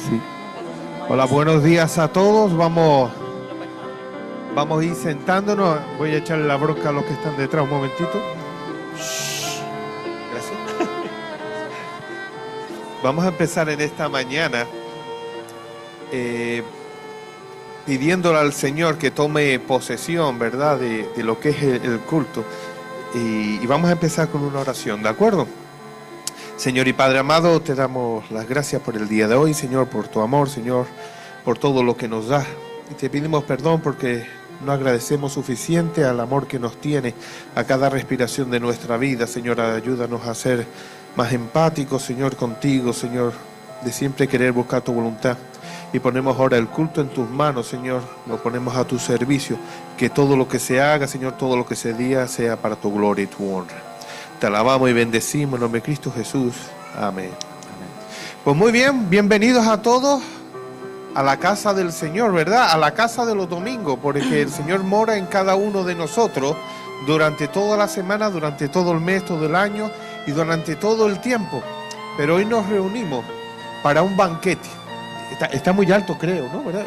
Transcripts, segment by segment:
Sí. Hola, buenos días a todos. Vamos a ir sentándonos. Voy a echarle la bronca a los que están detrás un momentito. Shh. Gracias. Vamos a empezar en esta mañana pidiéndole al Señor que tome posesión, ¿verdad?, de lo que es el culto. Y vamos a empezar con una oración, ¿de acuerdo? Señor y Padre amado, te damos las gracias por el día de hoy, Señor, por tu amor, Señor, por todo lo que nos das. Y te pedimos perdón porque no agradecemos suficiente al amor que nos tiene a cada respiración de nuestra vida. Señor, ayúdanos a ser más empáticos, Señor, contigo, Señor, de siempre querer buscar tu voluntad. Y ponemos ahora el culto en tus manos, Señor, lo ponemos a tu servicio. Que todo lo que se haga, Señor, todo lo que se diga sea para tu gloria y tu honra. Te alabamos y bendecimos en nombre de Cristo Jesús. Amén. Pues muy bien, bienvenidos a todos a la casa del Señor, ¿verdad? A la casa de los domingos, porque el Señor mora en cada uno de nosotros durante toda la semana, durante todo el mes, todo el año y durante todo el tiempo. Pero hoy nos reunimos para un banquete. Está muy alto, creo, ¿no? ¿Verdad?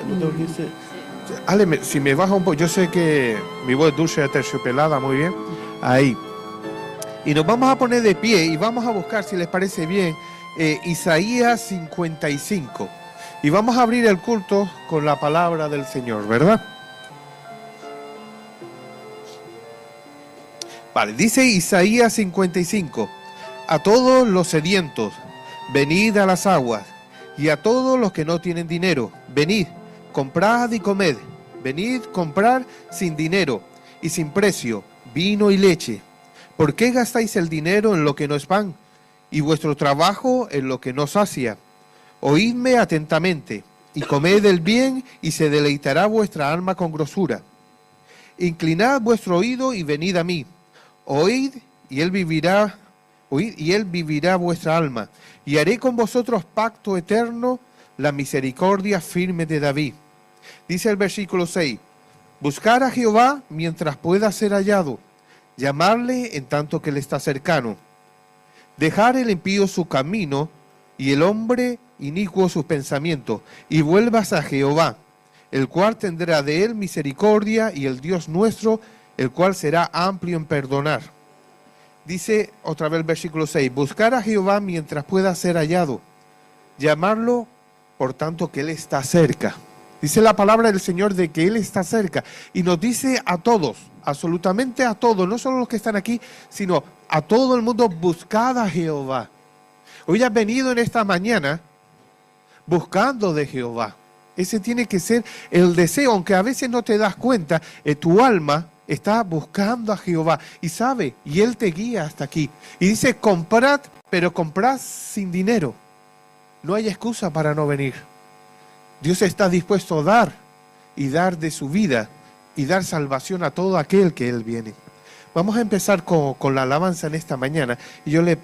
Ale, si me baja un poco, yo sé que mi voz dulce, aterciopelada, muy bien. Ahí. Y nos vamos a poner de pie y vamos a buscar, si les parece bien, Isaías 55. Y vamos a abrir el culto con la palabra del Señor, ¿verdad? Vale, dice Isaías 55. A todos los sedientos, venid a las aguas, y a todos los que no tienen dinero, venid, comprad y comed. Venid, comprar sin dinero y sin precio, vino y leche. ¿Por qué gastáis el dinero en lo que no es pan, y vuestro trabajo en lo que no sacia? Oídme atentamente, y comed el bien, y se deleitará vuestra alma con grosura. Inclinad vuestro oído y venid a mí. Oíd, y él vivirá vuestra alma. Y haré con vosotros pacto eterno, la misericordia firme de David. Dice el versículo 6, buscar a Jehová mientras pueda ser hallado, llamarle en tanto que él está cercano. Dejar el impío su camino y el hombre inicuo sus pensamientos, y vuelvas a Jehová, el cual tendrá de él misericordia, y el Dios nuestro, el cual será amplio en perdonar. Dice otra vez el versículo 6, buscar a Jehová mientras pueda ser hallado, llamarlo por tanto que él está cerca. Dice la palabra del Señor de que él está cerca, y nos dice a todos, absolutamente a todos, no solo los que están aquí, sino a todo el mundo, buscad a Jehová. Hoy has venido en esta mañana buscando de Jehová. Ese tiene que ser el deseo, aunque a veces no te das cuenta, tu alma está buscando a Jehová y sabe, y él te guía hasta aquí. Y dice, comprad, pero comprad sin dinero. No hay excusa para no venir. Dios está dispuesto a dar y dar de su vida y dar salvación a todo aquel que él viene. Vamos a empezar con la alabanza en esta mañana, y yo le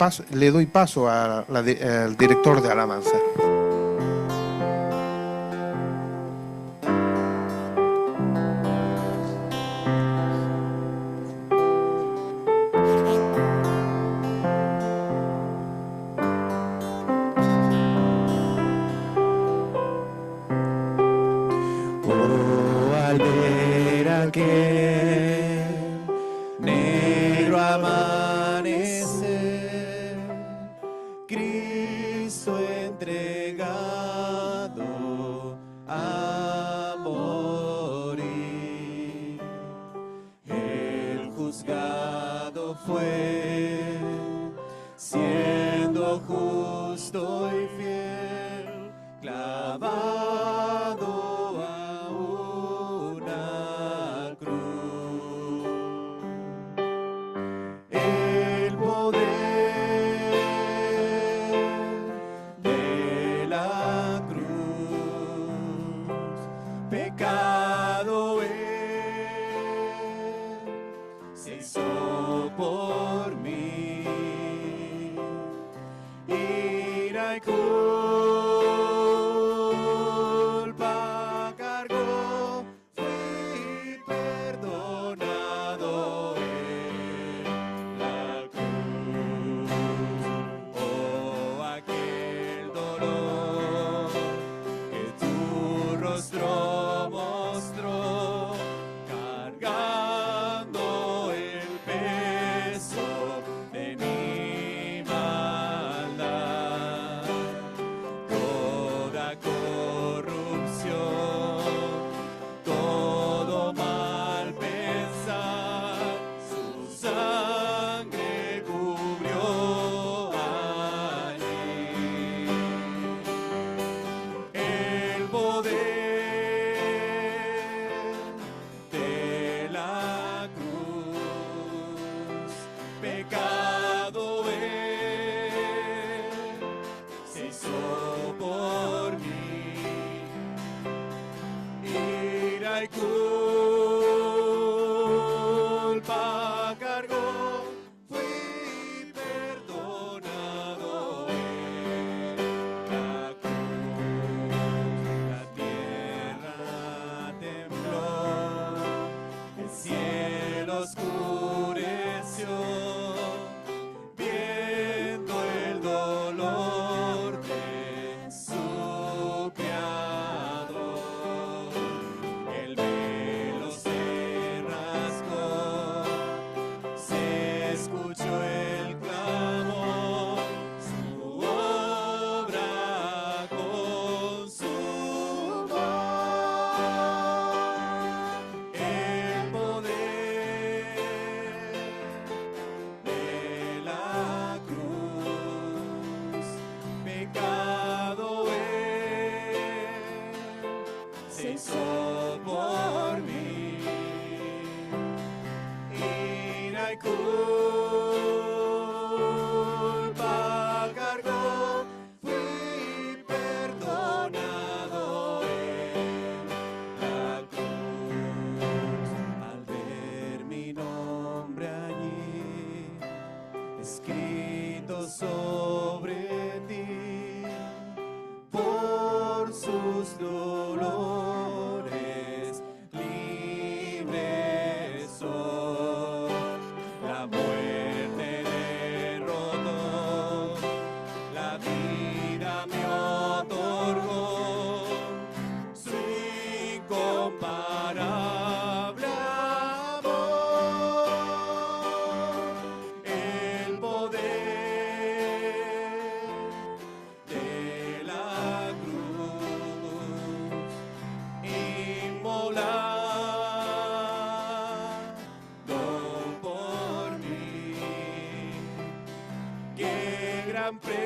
doy paso al director de alabanza. Al ver aquel negro amanecer, Cristo entregado a morir, el juzgado fue, siendo justo y fiel, clavado a pecado Él se hizo por mí, ira y culpa cargó, fui perdonado en la cruz. Oh, aquel dolor que tu rostro mostró, cargando el peso de mi maldad. Toda corrupción, todo mal pensar, su sangre cubrió allí. El poder de la cruz, pecado Él se hizo por mí, ira y culpa cargó, fui perdonado en la cruz. La tierra tembló, el cielo oscureció, viendo el dolor de su Creador. El velo se rasgó, se escuchó el clamor, su obra consumó. El poder de la cruz, pecado Él se hizo por mí, ira y culpa cargó, fui perdonado en la cruz. Al ver mi nombre allí escrito sobre ti, por sus dolores libre soy. La muerte derrotó, la vida me otorgó su incomparable amor. El poder de la cruz, inmolado por mí, qué gran precio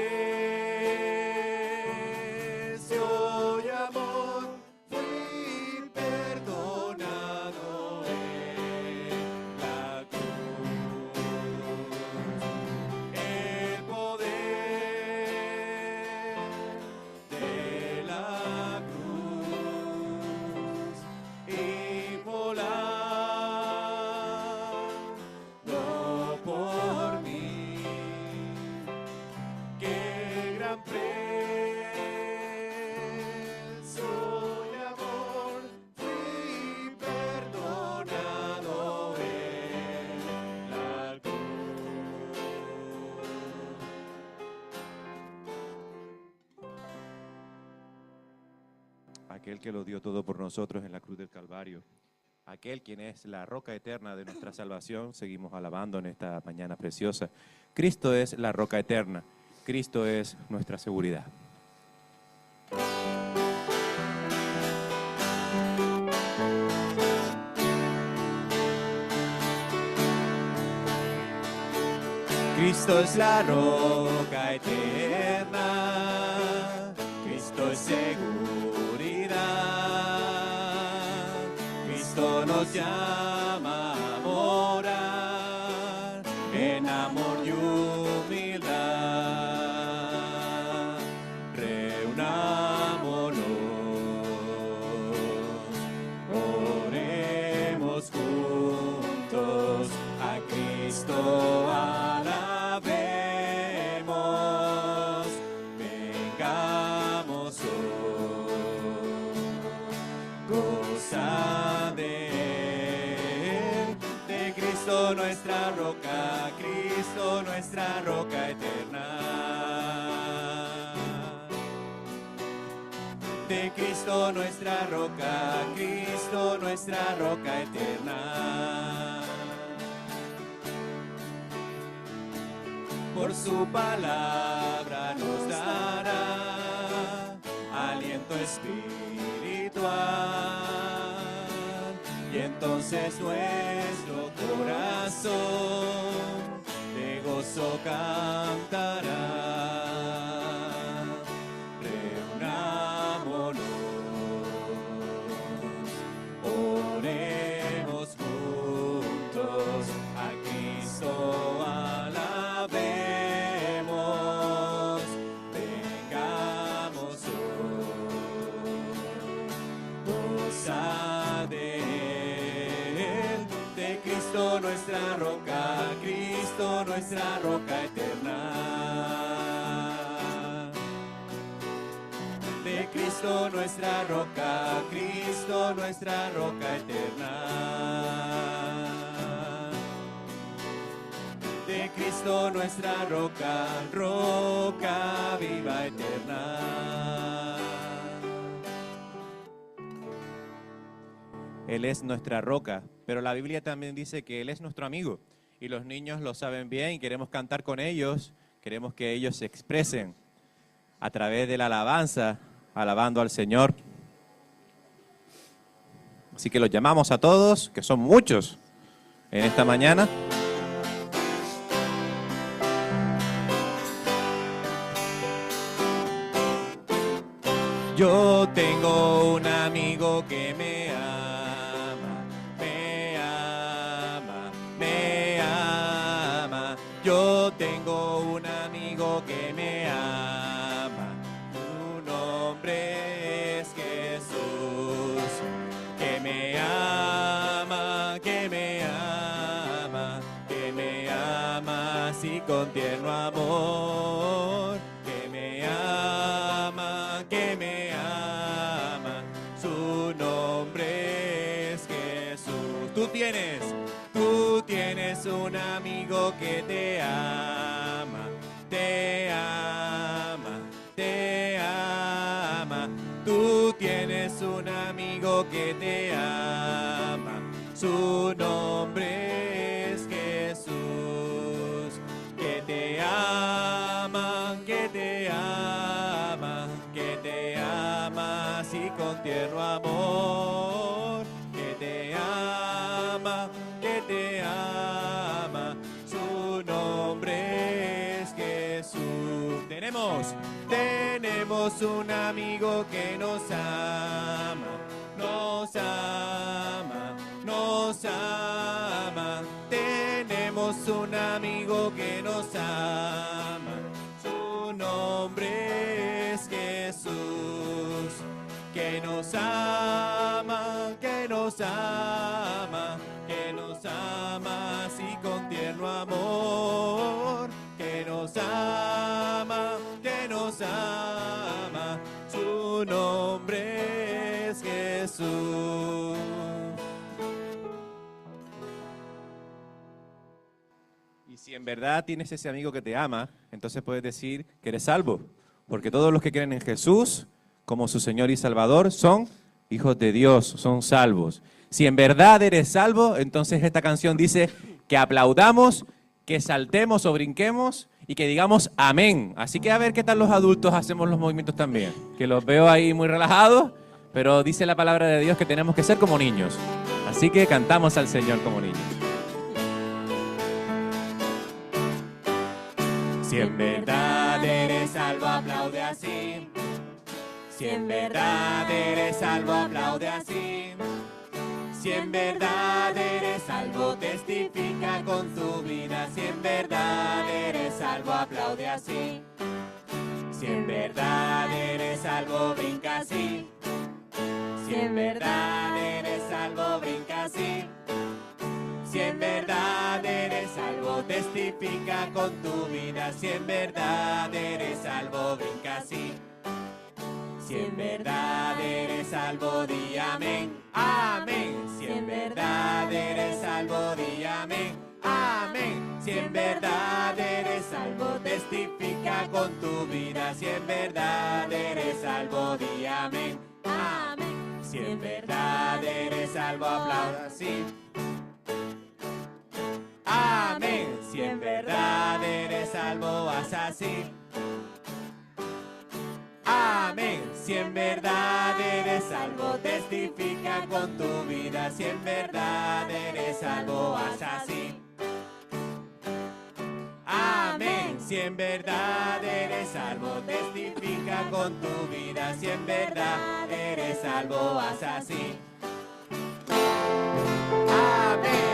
y amor, fui perdonado en la cruz. El poder de la cruz, inmolado por mí, qué gran precio y amor, fui perdonado en la cruz. Aquel que lo dio todo por nosotros en la cruz del Calvario, aquel quien es la roca eterna de nuestra salvación, seguimos alabando en esta mañana preciosa. Cristo es la roca eterna, Cristo es nuestra seguridad. Cristo es la roca eterna, Cristo es seguridad, Cristo nos llama a morar en amor y humildad. Reunámonos Cristo nuestra roca eterna. De Cristo nuestra roca eterna. Por su palabra nos dará aliento espiritual, y entonces nuestro corazón de gozo cantará. Oremos juntos, a Cristo alabemos, vengamos hoy, goza de Él, de Cristo nuestra roca eterna. De Cristo nuestra roca eterna. De Cristo nuestra roca viva eterna. Él es nuestra roca, pero la Biblia también dice que Él es nuestro amigo, y los niños lo saben bien y queremos cantar con ellos, queremos que ellos se expresen a través de la alabanza, alabando al Señor. Así que los llamamos a todos, que son muchos en esta mañana. Yo tengo un amigo que me ama, me ama, me ama. Yo tengo un amigo que me ama. Su nombre es Jesús, que me ama, que me ama, que me ama así con tierno amor, que me ama, que me ama. Su nombre es Jesús. Tú tienes un amigo que te ama, te ama, te ama. Tú tienes un amigo que te ama. Su nombre es Jesús, que te ama, que te ama, que te ama así con tierno amor, que te ama, que te ama. Su nombre es Jesús. Tenemos un amigo que nos ama, nos ama, nos ama. Tenemos un amigo que nos ama. Su nombre es Jesús, que nos ama, que nos ama, que nos ama así con tierno amor, que nos ama, que nos ama. Su nombre es Jesús. Y si en verdad tienes ese amigo que te ama, entonces puedes decir que eres salvo, porque todos los que creen en Jesús como su Señor y Salvador son hijos de Dios, son salvos. Si en verdad eres salvo, entonces esta canción dice que aplaudamos, que saltemos o brinquemos y que digamos amén. Así que a ver qué tal los adultos hacemos los movimientos también, que los veo ahí muy relajados, pero dice la palabra de Dios que tenemos que ser como niños. Así que cantamos al Señor como niños. Si en verdad eres salvo, aplaude así. Si en verdad eres salvo, aplaude así. Si en verdad eres salvo, testifica con tu vida. Si en verdad eres salvo, aplaude así. Si en verdad eres salvo, brinca así. Si en verdad eres salvo, brinca así. Si en verdad eres salvo, testifica con tu vida. Si en verdad eres salvo, brinca así. Si en verdad eres salvo, di amén, amén. Si en verdad eres salvo, di amén, amén. Si en verdad eres salvo, testifica con tu vida. Si en verdad eres salvo, di amén, amén. Si en verdad eres salvo, aplauda así. Amén. Si en verdad eres salvo, haz así. Amén. Si en verdad eres salvo, testifica con tu vida. Si en verdad eres salvo, haz así. Amén. Si en verdad eres salvo, testifica con tu vida. Si en verdad eres salvo, haz así. Amén.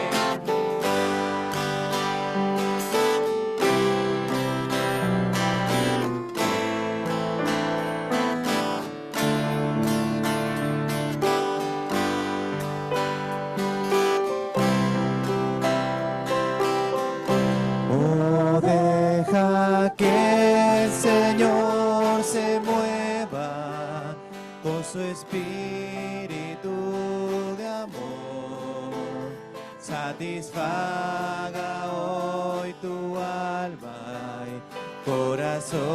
Oh, deja que el Señor se mueva con su espíritu de amor. Satisfaga hoy tu alma y corazón.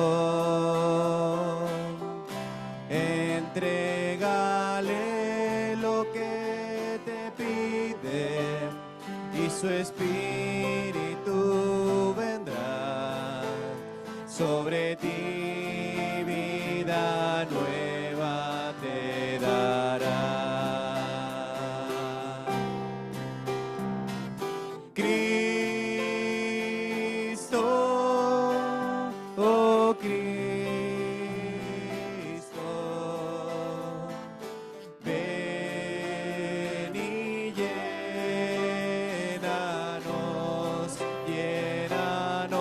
Entrégale lo que te pide y su espíritu vendrá sobre ti, vida nueva te dará. Cristo, oh Cristo, ven y llénanos, llénanos,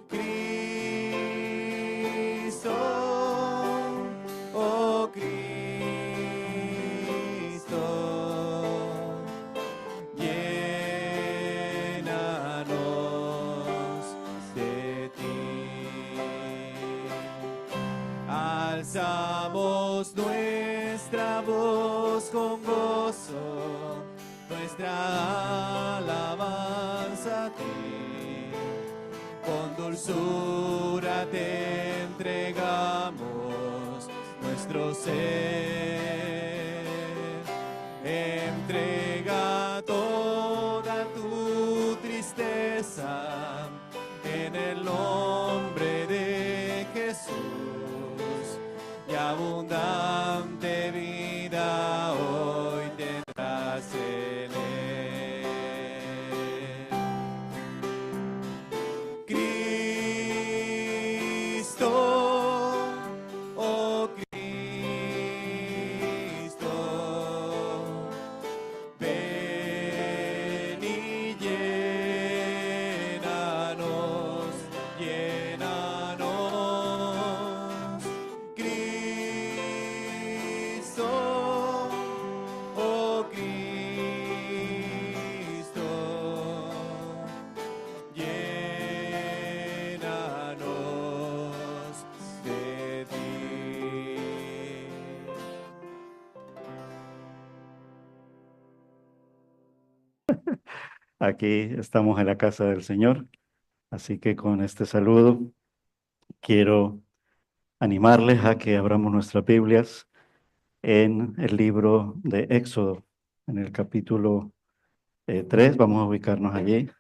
Cristo, oh Cristo, llénanos de ti. Alzamos nuestra voz con gozo, nuestra alabanza a ti. Con dulzura te entregamos nuestro ser. Entrega toda tu tristeza en el nombre de Jesús, y abundante vida hoy tendrás en él. Cristo, oh Cristo, ven y llénanos, llénanos, Cristo, oh Cristo, llénanos de ti. Aquí estamos en la casa del Señor, así que con este saludo quiero animarles a que abramos nuestras Biblias en el libro de Éxodo, en el capítulo 3. Vamos a ubicarnos allí,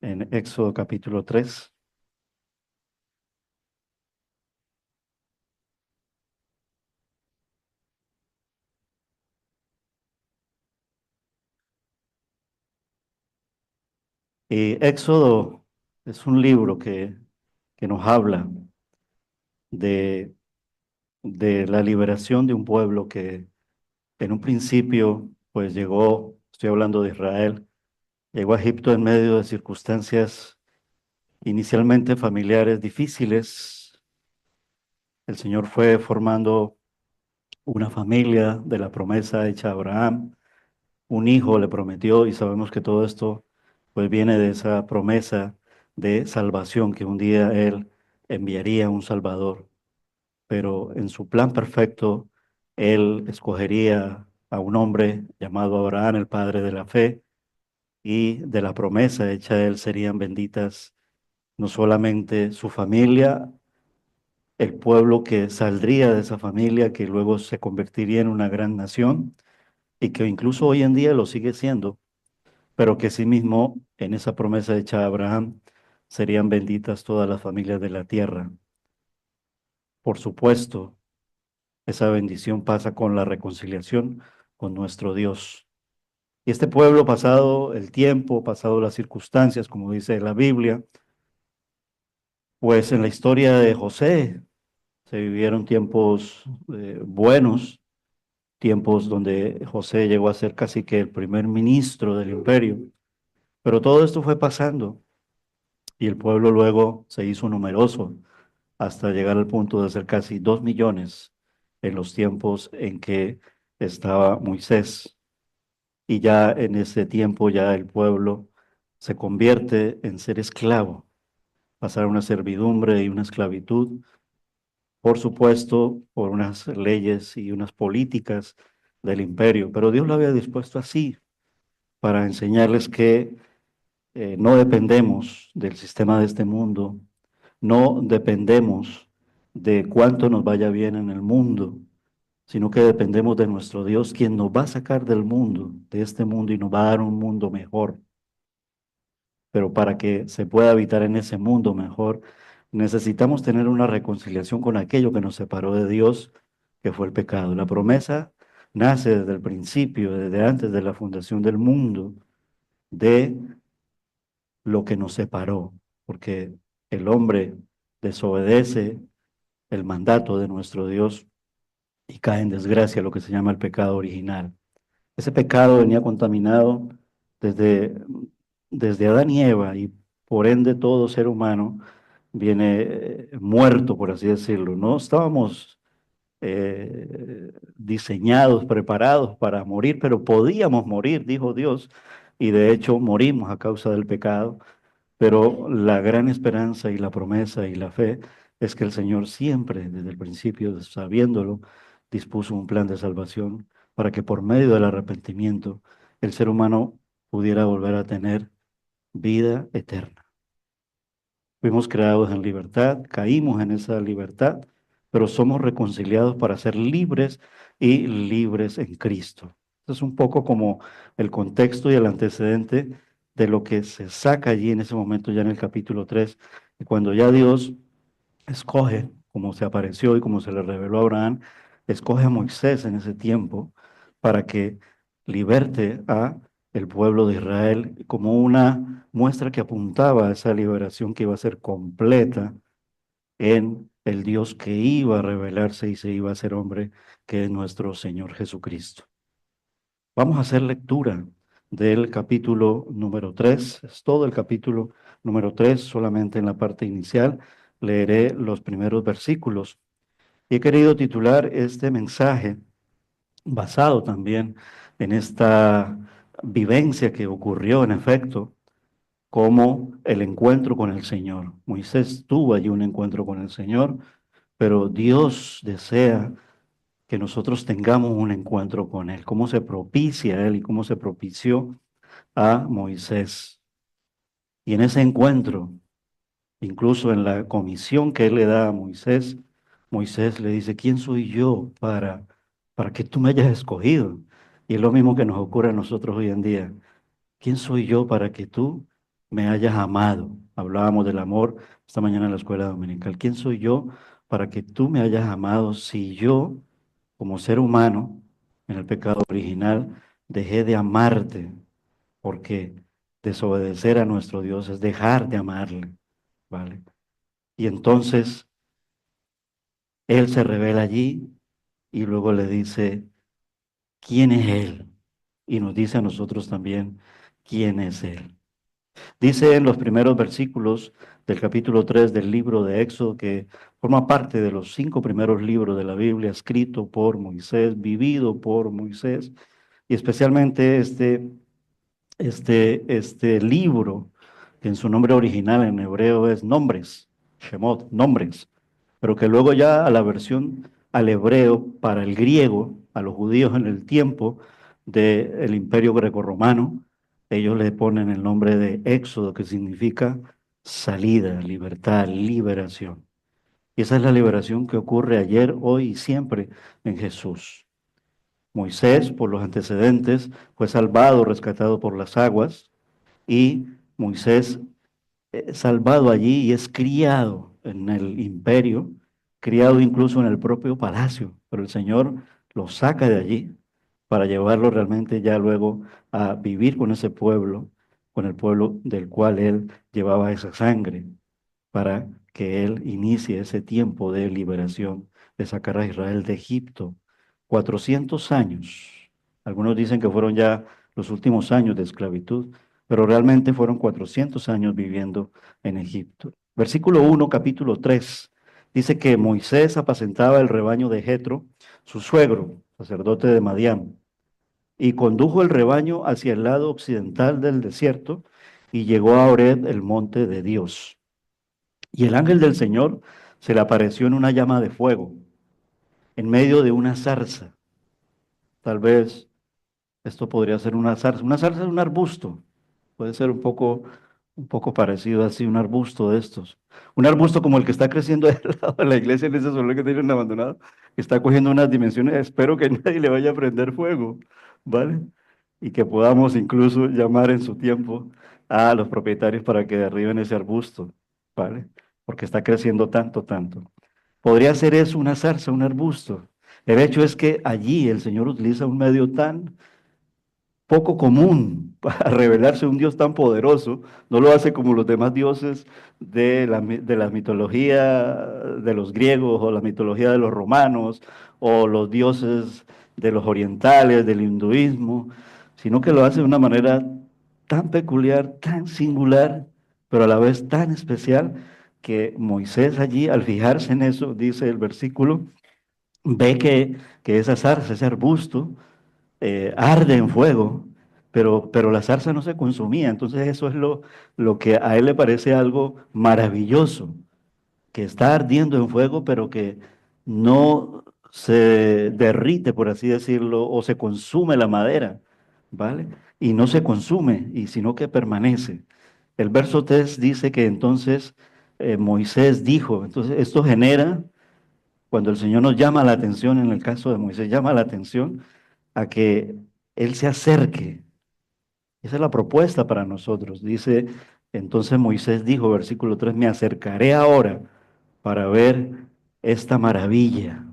en Éxodo capítulo 3. Y Éxodo es un libro que nos habla de la liberación de un pueblo que en un principio pues llegó, estoy hablando de Israel, llegó a Egipto en medio de circunstancias inicialmente familiares difíciles. El Señor fue formando una familia de la promesa hecha a Abraham, un hijo le prometió, y sabemos que todo esto pues viene de esa promesa de salvación, que un día Él enviaría un Salvador. pero en su plan perfecto, Él escogería a un hombre llamado Abraham, el padre de la fe, y de la promesa hecha a Él serían benditas no solamente su familia, el pueblo que saldría de esa familia, que luego se convertiría en una gran nación y que incluso hoy en día lo sigue siendo, pero que asimismo en esa promesa hecha a Abraham serían benditas todas las familias de la tierra. Por supuesto, esa bendición pasa con la reconciliación con nuestro Dios. Y este pueblo, pasado el tiempo, pasado las circunstancias, como dice la Biblia, pues en la historia de José se vivieron tiempos buenos, tiempos donde José llegó a ser casi que el primer ministro del imperio, pero todo esto fue pasando y el pueblo luego se hizo numeroso hasta llegar al punto de ser casi 2 millones en los tiempos en que estaba Moisés. Y ya en ese tiempo ya el pueblo se convierte en ser esclavo, pasar a una servidumbre y una esclavitud, por supuesto, por unas leyes y unas políticas del imperio. Pero Dios lo había dispuesto así para enseñarles que no dependemos del sistema de este mundo, no dependemos de cuánto nos vaya bien en el mundo, sino que dependemos de nuestro Dios, quien nos va a sacar del mundo, de este mundo, y nos va a dar un mundo mejor. Pero para que se pueda habitar en ese mundo mejor, necesitamos tener una reconciliación con aquello que nos separó de Dios, que fue el pecado. La promesa nace desde el principio, desde antes de la fundación del mundo, de lo que nos separó, porque el hombre desobedece el mandato de nuestro Dios y cae en desgracia, lo que se llama el pecado original. Ese pecado venía contaminado desde, desde Adán y Eva, y por ende todo ser humano viene muerto, por así decirlo. No estábamos diseñados, preparados para morir, pero podíamos morir, dijo Dios, y de hecho morimos a causa del pecado. Pero la gran esperanza y la promesa y la fe es que el Señor siempre, desde el principio, sabiéndolo, dispuso un plan de salvación para que por medio del arrepentimiento el ser humano pudiera volver a tener vida eterna. Fuimos creados en libertad, caímos en esa libertad, pero somos reconciliados para ser libres y libres en Cristo. Esto es un poco como el contexto y el antecedente de lo que se saca allí en ese momento, ya en el capítulo 3, y cuando ya Dios escoge, como se apareció y como se le reveló a Abraham, escoge a Moisés en ese tiempo para que liberte a el pueblo de Israel como una muestra que apuntaba a esa liberación que iba a ser completa en el Dios que iba a revelarse y se iba a hacer hombre, que es nuestro Señor Jesucristo. Vamos a hacer lectura del capítulo número 3, es todo el capítulo número 3, solamente en la parte inicial leeré los primeros versículos. Y he querido titular este mensaje basado también en esta vivencia que ocurrió en efecto, como el encuentro con el Señor. Moisés tuvo allí un encuentro con el Señor, pero Dios desea que nosotros tengamos un encuentro con Él. ¿Cómo se propicia a Él y cómo se propició a Moisés? Y en ese encuentro, incluso en la comisión que Él le da a Moisés, Moisés le dice, ¿quién soy yo para que tú me hayas escogido? Y es lo mismo que nos ocurre a nosotros hoy en día. ¿Quién soy yo para que tú me hayas amado? Hablábamos del amor esta mañana en la escuela dominical. ¿Quién soy yo para que tú me hayas amado si yo, como ser humano, en el pecado original, dejé de amarte? Porque desobedecer a nuestro Dios es dejar de amarle, ¿vale? Y entonces Él se revela allí y luego le dice, ¿quién es Él? Y nos dice a nosotros también, ¿quién es Él? Dice en los primeros versículos del capítulo 3 del libro de Éxodo, que forma parte de los 5 primeros libros de la Biblia, escrito por Moisés, vivido por Moisés, y especialmente este libro, que en su nombre original en hebreo es Nombres, Shemot, Nombres. pero que luego ya a la versión al hebreo, para el griego, a los judíos en el tiempo del Imperio Grecorromano, ellos le ponen el nombre de Éxodo, que significa salida, libertad, liberación. Y esa es la liberación que ocurre ayer, hoy y siempre en Jesús. Moisés, por los antecedentes, fue salvado, rescatado por las aguas, y Moisés salvado allí y es criado en el imperio, criado incluso en el propio palacio, pero el Señor lo saca de allí para llevarlo realmente ya luego a vivir con ese pueblo, con el pueblo del cual él llevaba esa sangre, para que él inicie ese tiempo de liberación, de sacar a Israel de Egipto. 400 años. Algunos dicen que fueron ya los últimos años de esclavitud, pero realmente fueron 400 años viviendo en Egipto. Versículo 1, capítulo 3, dice que Moisés apacentaba el rebaño de Jetro, su suegro, sacerdote de Madián, y condujo el rebaño hacia el lado occidental del desierto y llegó a Horeb, el monte de Dios. Y el ángel del Señor se le apareció en una llama de fuego, en medio de una zarza. Tal vez esto podría ser una zarza. Una zarza es un arbusto. Puede ser un poco parecido así, un arbusto de estos. Un arbusto como el que está creciendo al lado de la iglesia en ese solar que tienen abandonado, que está cogiendo unas dimensiones. Espero que nadie le vaya a prender fuego, ¿vale? Y que podamos incluso llamar en su tiempo a los propietarios para que derriben ese arbusto, ¿vale? Porque está creciendo tanto, tanto. Podría ser eso una zarza, un arbusto. El hecho es que allí el Señor utiliza un medio tan poco común para revelarse un Dios tan poderoso. No lo hace como los demás dioses de la mitología de los griegos o la mitología de los romanos o los dioses de los orientales, del hinduismo, sino que lo hace de una manera tan peculiar, tan singular, pero a la vez tan especial, que Moisés allí, al fijarse en eso, dice el versículo, ve que esa zarza, ese arbusto, arde en fuego, pero la zarza no se consumía. Entonces eso es lo que a él le parece algo maravilloso, que está ardiendo en fuego, pero que no se derrite, por así decirlo, o se consume la madera, ¿vale? Y no se consume, y sino que permanece. El verso 3 dice que entonces Moisés dijo, entonces esto genera, cuando el Señor nos llama la atención, en el caso de Moisés, llama la atención a que Él se acerque. Esa es la propuesta para nosotros. Dice, entonces Moisés dijo, versículo 3, me acercaré ahora para ver esta maravilla.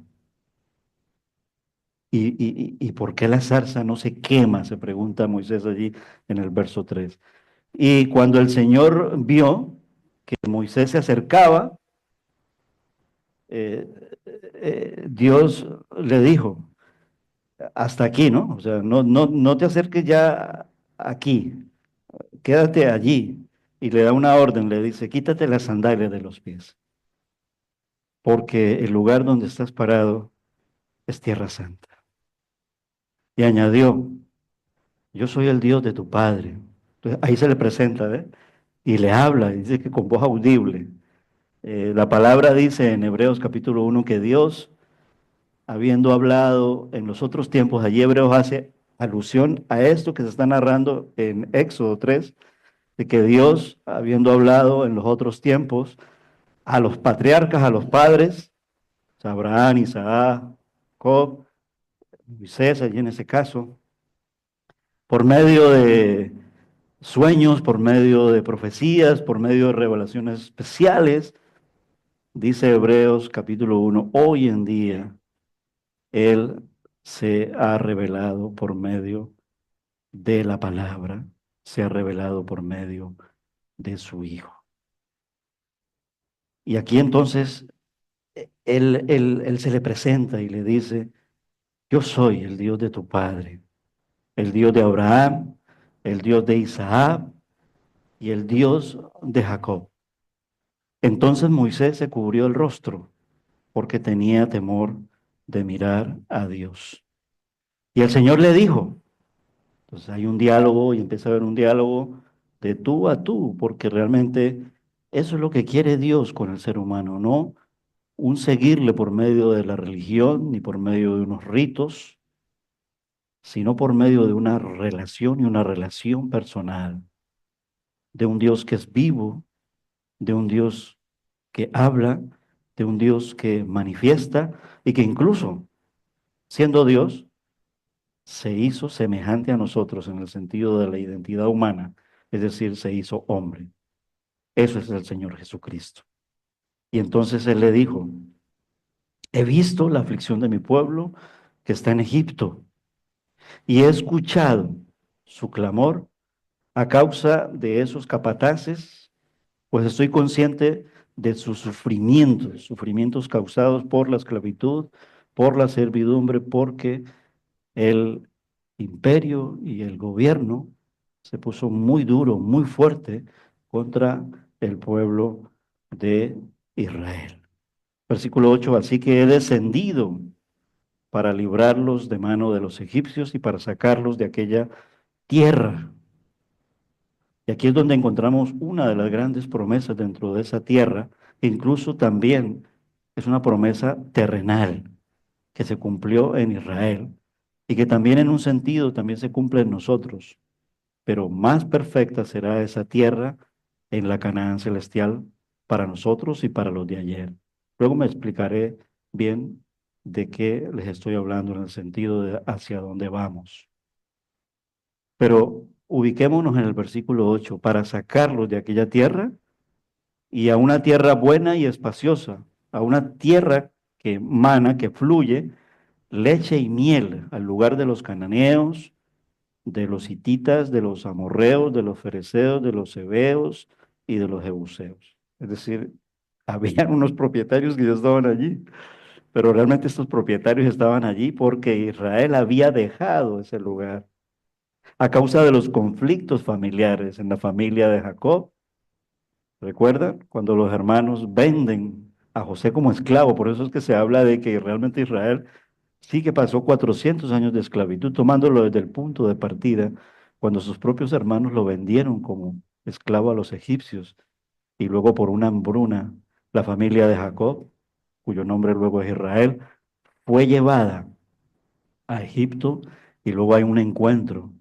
¿Y por qué la zarza no se quema? Se pregunta Moisés allí en el verso 3. Y cuando el Señor vio que Moisés se acercaba, eh, Dios le dijo, hasta aquí, ¿no? O sea, no te acerques ya aquí, quédate allí. Y le da una orden, le dice, quítate las sandalias de los pies, porque el lugar donde estás parado es tierra santa. Y añadió, yo soy el Dios de tu padre. Entonces ahí se le presenta, ¿eh? Y le habla, y dice que con voz audible. La palabra dice en Hebreos capítulo 1 que Dios, habiendo hablado en los otros tiempos, allí Hebreos hace alusión a esto que se está narrando en Éxodo 3, de que Dios, habiendo hablado en los otros tiempos a los patriarcas, a los padres, Abraham, Isaac, Jacob, Moisés, allí en ese caso, por medio de sueños, por medio de profecías, por medio de revelaciones especiales, dice Hebreos capítulo 1, hoy en día Él se ha revelado por medio de la palabra, se ha revelado por medio de su Hijo. Y aquí entonces él se le presenta y le dice, yo soy el Dios de tu padre, el Dios de Abraham, el Dios de Isaac y el Dios de Jacob. Entonces Moisés se cubrió el rostro porque tenía temor de mirar a Dios. Y el Señor le dijo, entonces hay un diálogo y empieza a haber un diálogo de tú a tú, porque realmente eso es lo que quiere Dios con el ser humano, no un seguirle por medio de la religión ni por medio de unos ritos, sino por medio de una relación y una relación personal, de un Dios que es vivo, de un Dios que habla, de un Dios que manifiesta y que incluso, siendo Dios, se hizo semejante a nosotros en el sentido de la identidad humana, es decir, se hizo hombre. Eso es el Señor Jesucristo. Y entonces Él le dijo, he visto la aflicción de mi pueblo que está en Egipto y he escuchado su clamor a causa de esos capataces, pues estoy consciente de sus sufrimientos, sufrimientos causados por la esclavitud, por la servidumbre, porque el imperio y el gobierno se puso muy duro, muy fuerte contra el pueblo de Israel. Versículo 8, así que he descendido para librarlos de mano de los egipcios y para sacarlos de aquella tierra. Y aquí es donde encontramos una de las grandes promesas dentro de esa tierra, que incluso también es una promesa terrenal que se cumplió en Israel y que también en un sentido también se cumple en nosotros, pero más perfecta será esa tierra en la Canaán celestial para nosotros y para los de ayer. Luego me explicaré bien de qué les estoy hablando en el sentido de hacia dónde vamos. Pero ubiquémonos en el versículo 8, para sacarlos de aquella tierra y a una tierra buena y espaciosa, a una tierra que mana, que fluye leche y miel, al lugar de los cananeos, de los hititas, de los amorreos, de los fereceos, de los heveos y de los jebuseos. Es decir, habían unos propietarios que ya estaban allí, pero realmente estos propietarios estaban allí porque Israel había dejado ese lugar a causa de los conflictos familiares en la familia de Jacob. ¿Recuerdan? Cuando los hermanos venden a José como esclavo, por eso es que se habla de que realmente Israel sí que pasó 400 años de esclavitud, tomándolo desde el punto de partida, cuando sus propios hermanos lo vendieron como esclavo a los egipcios, y luego por una hambruna, la familia de Jacob, cuyo nombre luego es Israel, fue llevada a Egipto, y luego hay un encuentro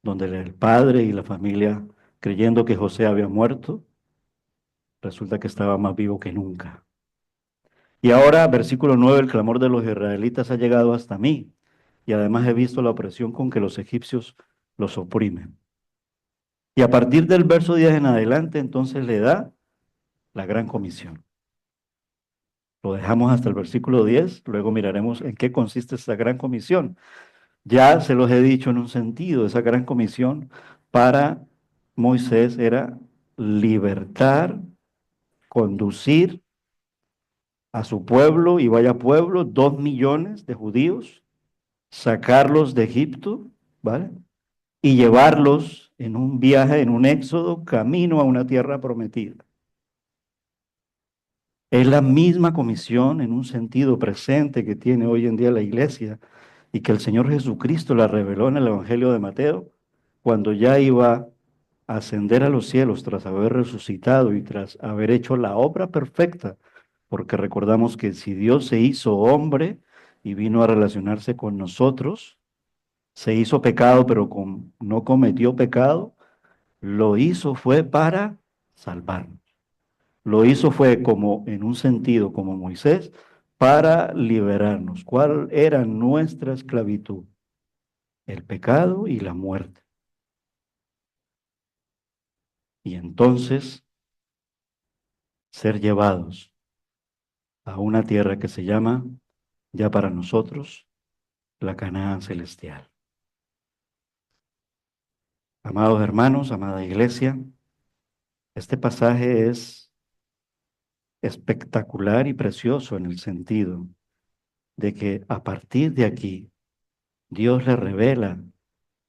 donde el padre y la familia, creyendo que José había muerto, resulta que estaba más vivo que nunca. Y ahora, versículo 9, el clamor de los israelitas ha llegado hasta mí, y además he visto la opresión con que los egipcios los oprimen. Y a partir del verso 10 en adelante, entonces le da la gran comisión. Lo dejamos hasta el versículo 10, luego miraremos en qué consiste esa gran comisión. Ya se los he dicho en un sentido, esa gran comisión para Moisés era libertar, conducir a su pueblo, y vaya pueblo, 2 millones de judíos, sacarlos de Egipto, ¿vale? Y llevarlos en un viaje, en un éxodo, camino a una tierra prometida. Es la misma comisión en un sentido presente que tiene hoy en día la iglesia y que el Señor Jesucristo la reveló en el Evangelio de Mateo, cuando ya iba a ascender a los cielos tras haber resucitado y tras haber hecho la obra perfecta, porque recordamos que si Dios se hizo hombre y vino a relacionarse con nosotros, se hizo pecado, pero no cometió pecado, lo hizo fue para salvarnos. Lo hizo fue como, en un sentido, como Moisés, para liberarnos. ¿Cuál era nuestra esclavitud? El pecado y la muerte. Y entonces ser llevados a una tierra que se llama, ya para nosotros, la Canaán celestial. Amados hermanos, amada iglesia, este pasaje es espectacular y precioso en el sentido de que a partir de aquí Dios le revela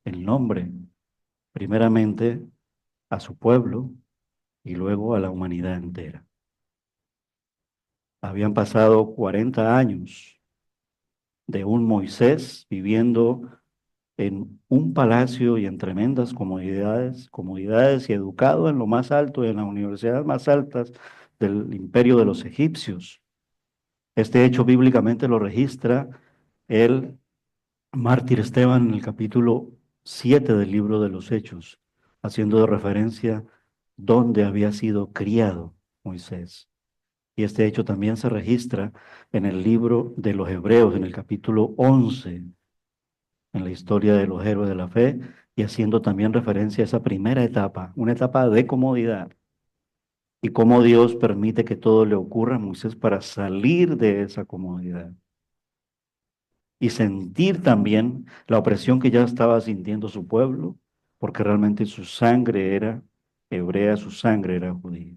el nombre primeramente a su pueblo y luego a la humanidad entera. Habían pasado 40 años de un Moisés viviendo en un palacio y en tremendas comodidades y educado en lo más alto, en las universidades más altas del imperio de los egipcios. Este hecho bíblicamente lo registra el mártir Esteban en el capítulo 7 del libro de los Hechos, haciendo de referencia donde había sido criado Moisés. Y este hecho también se registra en el libro de los Hebreos, en el capítulo 11, en la historia de los héroes de la fe, y haciendo también referencia a esa primera etapa, una etapa de comodidad, y cómo Dios permite que todo le ocurra a Moisés para salir de esa comodidad y sentir también la opresión que ya estaba sintiendo su pueblo, porque realmente su sangre era hebrea, su sangre era judía.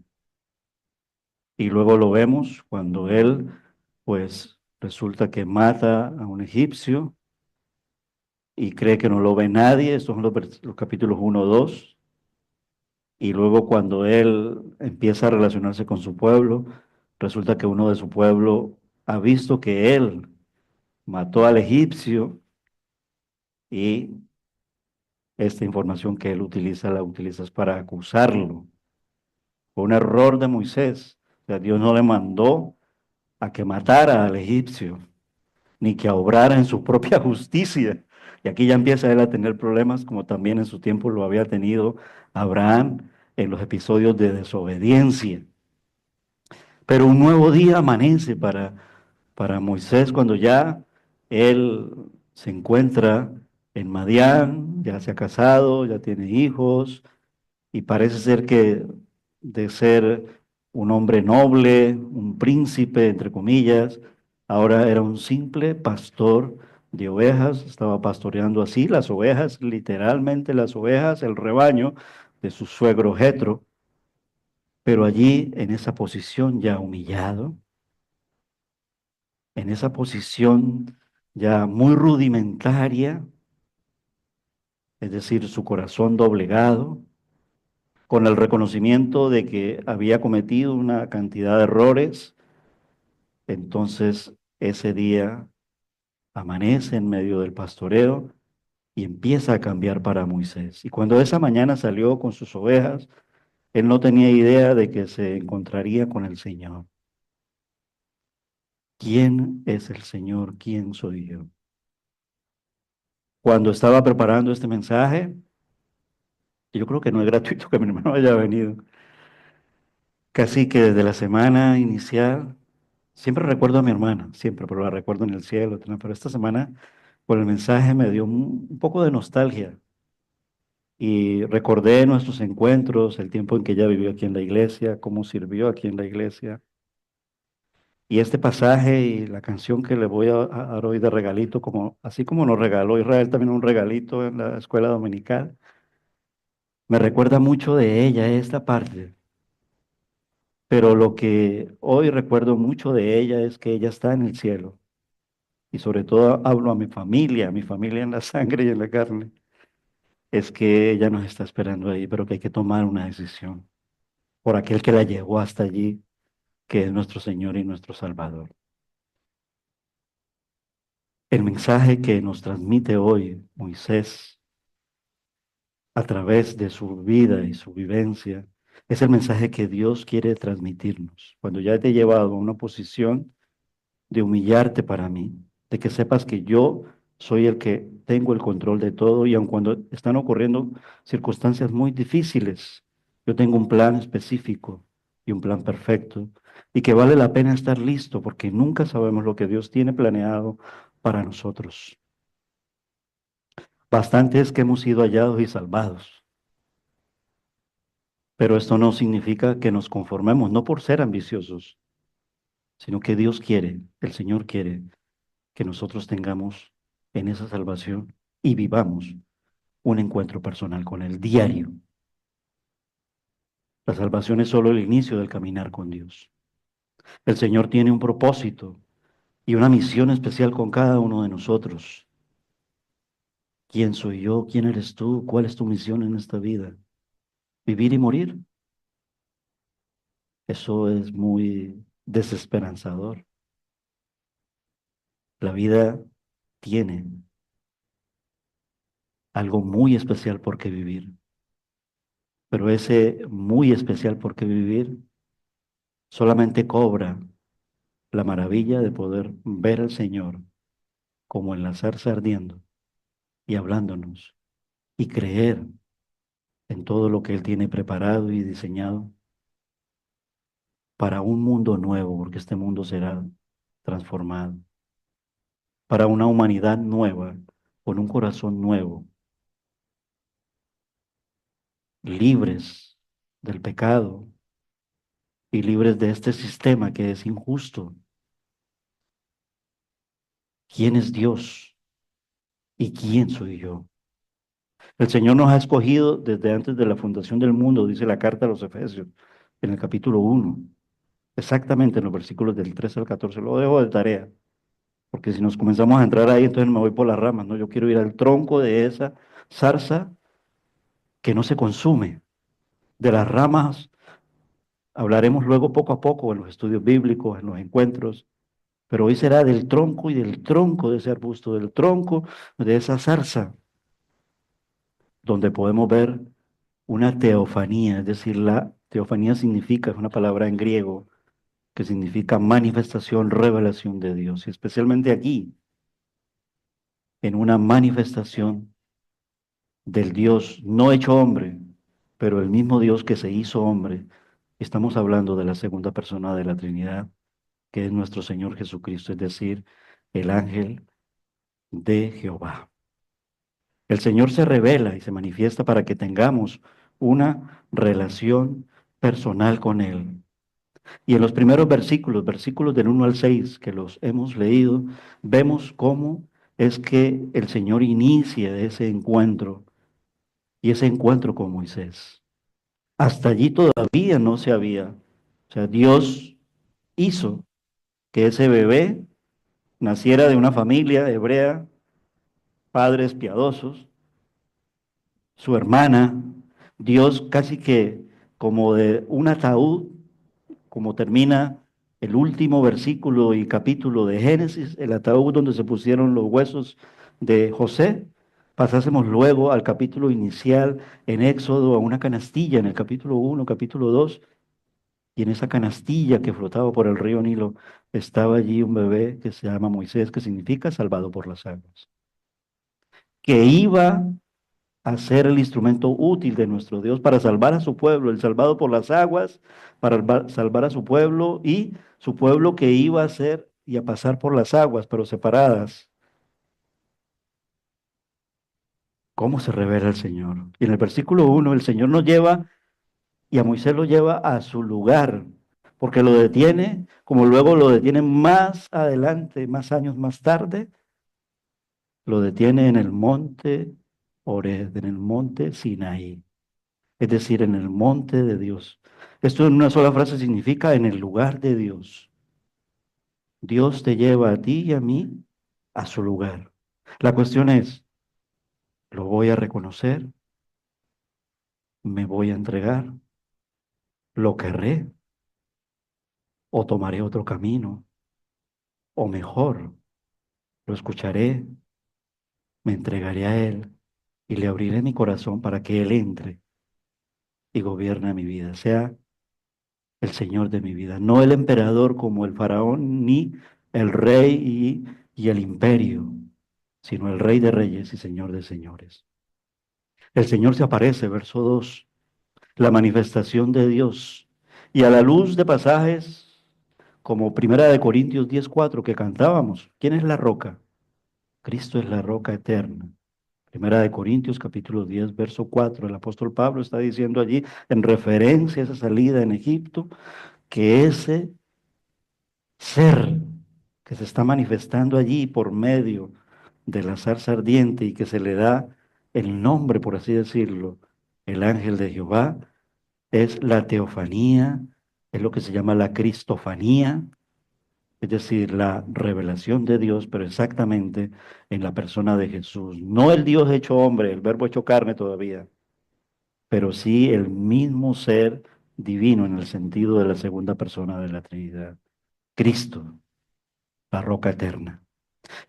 Y luego lo vemos cuando él, pues resulta que mata a un egipcio y cree que no lo ve nadie, estos son los capítulos 1, 2, y luego cuando él empieza a relacionarse con su pueblo, resulta que uno de su pueblo ha visto que él mató al egipcio y esta información que él utiliza la utilizas para acusarlo. Fue un error de Moisés. O sea, Dios no le mandó a que matara al egipcio, ni que obrara en su propia justicia. Y aquí ya empieza él a tener problemas, como también en su tiempo lo había tenido Abraham en los episodios de desobediencia. Pero un nuevo día amanece para Moisés cuando ya él se encuentra en Madián, ya se ha casado, ya tiene hijos, y parece ser que de ser un hombre noble, un príncipe, entre comillas, ahora era un simple pastor de ovejas, estaba pastoreando así las ovejas, literalmente las ovejas, el rebaño de su suegro Jetro, pero allí en esa posición ya humillado, en esa posición ya muy rudimentaria, es decir, su corazón doblegado, con el reconocimiento de que había cometido una cantidad de errores, entonces ese día amanece en medio del pastoreo y empieza a cambiar para Moisés. Y cuando esa mañana salió con sus ovejas, él no tenía idea de que se encontraría con el Señor. ¿Quién es el Señor? ¿Quién soy yo? Cuando estaba preparando este mensaje, yo creo que no es gratuito que mi hermano haya venido. Casi que desde la semana inicial, siempre recuerdo a mi hermana, siempre, pero la recuerdo en el cielo. Pero esta semana, por el mensaje, me dio un poco de nostalgia. Y recordé nuestros encuentros, el tiempo en que ella vivió aquí en la iglesia, cómo sirvió aquí en la iglesia. Y este pasaje y la canción que le voy a dar hoy de regalito, como, así como nos regaló Israel también un regalito en la escuela dominical, me recuerda mucho de ella, esta parte. Pero lo que hoy recuerdo mucho de ella es que ella está en el cielo. Y sobre todo hablo a mi familia en la sangre y en la carne. Es que ella nos está esperando ahí, pero que hay que tomar una decisión por aquel que la llevó hasta allí, que es nuestro Señor y nuestro Salvador. El mensaje que nos transmite hoy Moisés a través de su vida y su vivencia es el mensaje que Dios quiere transmitirnos. Cuando ya te he llevado a una posición de humillarte para mí, de que sepas que yo soy el que tengo el control de todo y aun cuando están ocurriendo circunstancias muy difíciles, yo tengo un plan específico y un plan perfecto y que vale la pena estar listo porque nunca sabemos lo que Dios tiene planeado para nosotros. Bastante es que hemos sido hallados y salvados, pero esto no significa que nos conformemos, no por ser ambiciosos, sino que Dios quiere, el Señor quiere que nosotros tengamos en esa salvación y vivamos un encuentro personal con Él diario. La salvación es solo el inicio del caminar con Dios. El Señor tiene un propósito y una misión especial con cada uno de nosotros. ¿Quién soy yo? ¿Quién eres tú? ¿Cuál es tu misión en esta vida? ¿Vivir y morir? Eso es muy desesperanzador. La vida tiene algo muy especial por qué vivir, pero ese muy especial por qué vivir solamente cobra la maravilla de poder ver al Señor como en la zarza ardiendo y hablándonos y creer en todo lo que Él tiene preparado y diseñado para un mundo nuevo, porque este mundo será transformado, para una humanidad nueva, con un corazón nuevo, libres del pecado y libres de este sistema que es injusto. ¿Quién es Dios y quién soy yo? El Señor nos ha escogido desde antes de la fundación del mundo, dice la carta a los Efesios, en el capítulo 1, exactamente en los versículos del 13 al 14. Lo dejo de tarea, porque si nos comenzamos a entrar ahí, entonces me voy por las ramas, ¿no? Yo quiero ir al tronco de esa zarza que no se consume. De las ramas hablaremos luego poco a poco en los estudios bíblicos, en los encuentros, pero hoy será del tronco y del tronco de ese arbusto, del tronco de esa zarza, donde podemos ver una teofanía, es decir, la teofanía significa, es una palabra en griego que significa manifestación, revelación de Dios, y especialmente aquí, en una manifestación del Dios no hecho hombre, pero el mismo Dios que se hizo hombre. Estamos hablando de la segunda persona de la Trinidad, que es nuestro Señor Jesucristo, es decir, el ángel de Jehová. El Señor se revela y se manifiesta para que tengamos una relación personal con Él. Y en los primeros versículos, versículos del 1 al 6 que los hemos leído, vemos cómo es que el Señor inicia ese encuentro y ese encuentro con Moisés. Hasta allí todavía no se había. O sea, Dios hizo que ese bebé naciera de una familia hebrea, padres piadosos, su hermana, Dios casi que como de un ataúd, como termina el último versículo y capítulo de Génesis, el ataúd donde se pusieron los huesos de José, pasásemos luego al capítulo inicial en Éxodo, a una canastilla en el capítulo 1, capítulo 2, y en esa canastilla que flotaba por el río Nilo estaba allí un bebé que se llama Moisés, que significa salvado por las aguas, que iba a ser el instrumento útil de nuestro Dios para salvar a su pueblo, el salvado por las aguas, para salvar a su pueblo y su pueblo que iba a ser y a pasar por las aguas, pero separadas. ¿Cómo se revela el Señor? Y en el versículo 1, el Señor nos lleva y a Moisés lo lleva a su lugar, porque lo detiene, como luego lo detiene más adelante, más años más tarde, lo detiene en el monte Horeb, en el monte Sinaí, es decir, en el monte de Dios. Esto en una sola frase significa en el lugar de Dios. Dios te lleva a ti y a mí a su lugar. La cuestión es, ¿lo voy a reconocer? ¿Me voy a entregar? ¿Lo querré? ¿O tomaré otro camino? O mejor, lo escucharé, me entregaré a Él y le abriré mi corazón para que Él entre y gobierne mi vida, sea el Señor de mi vida, no el emperador como el faraón, ni el rey y el imperio, sino el Rey de Reyes y Señor de Señores. El Señor se aparece, verso 2, la manifestación de Dios. Y a la luz de pasajes como Primera de Corintios 10:4 que cantábamos, ¿quién es la roca? Cristo es la roca eterna. Primera de Corintios capítulo 10, verso 4, el apóstol Pablo está diciendo allí, en referencia a esa salida en Egipto, que ese ser que se está manifestando allí por medio de la zarza ardiente y que se le da el nombre, por así decirlo, el ángel de Jehová, es la teofanía, es lo que se llama la cristofanía, es decir, la revelación de Dios, pero exactamente en la persona de Jesús. No el Dios hecho hombre, el verbo hecho carne todavía, pero sí el mismo ser divino en el sentido de la segunda persona de la Trinidad, Cristo, la roca eterna.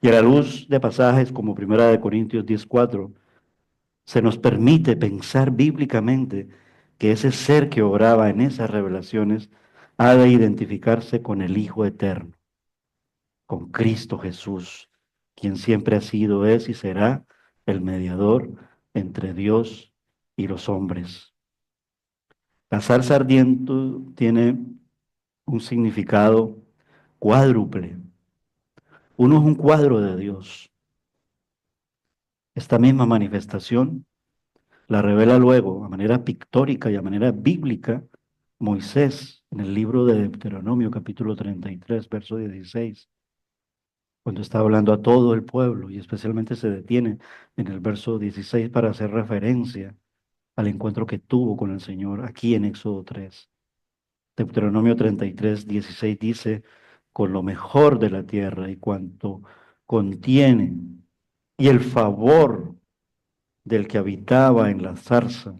Y a la luz de pasajes como Primera de Corintios 10:4, se nos permite pensar bíblicamente que ese ser que obraba en esas revelaciones ha de identificarse con el Hijo eterno. con Cristo Jesús, quien siempre ha sido, es y será el mediador entre Dios y los hombres. La zarza ardiente tiene un significado cuádruple. Uno es un cuadro de Dios. Esta misma manifestación la revela luego, a manera pictórica y a manera bíblica, Moisés en el libro de Deuteronomio, capítulo 33, verso 16, cuando está hablando a todo el pueblo y especialmente se detiene en el verso 16 para hacer referencia al encuentro que tuvo con el Señor aquí en Éxodo 3. Deuteronomio 33, 16 dice, con lo mejor de la tierra y cuanto contiene, y el favor del que habitaba en la zarza,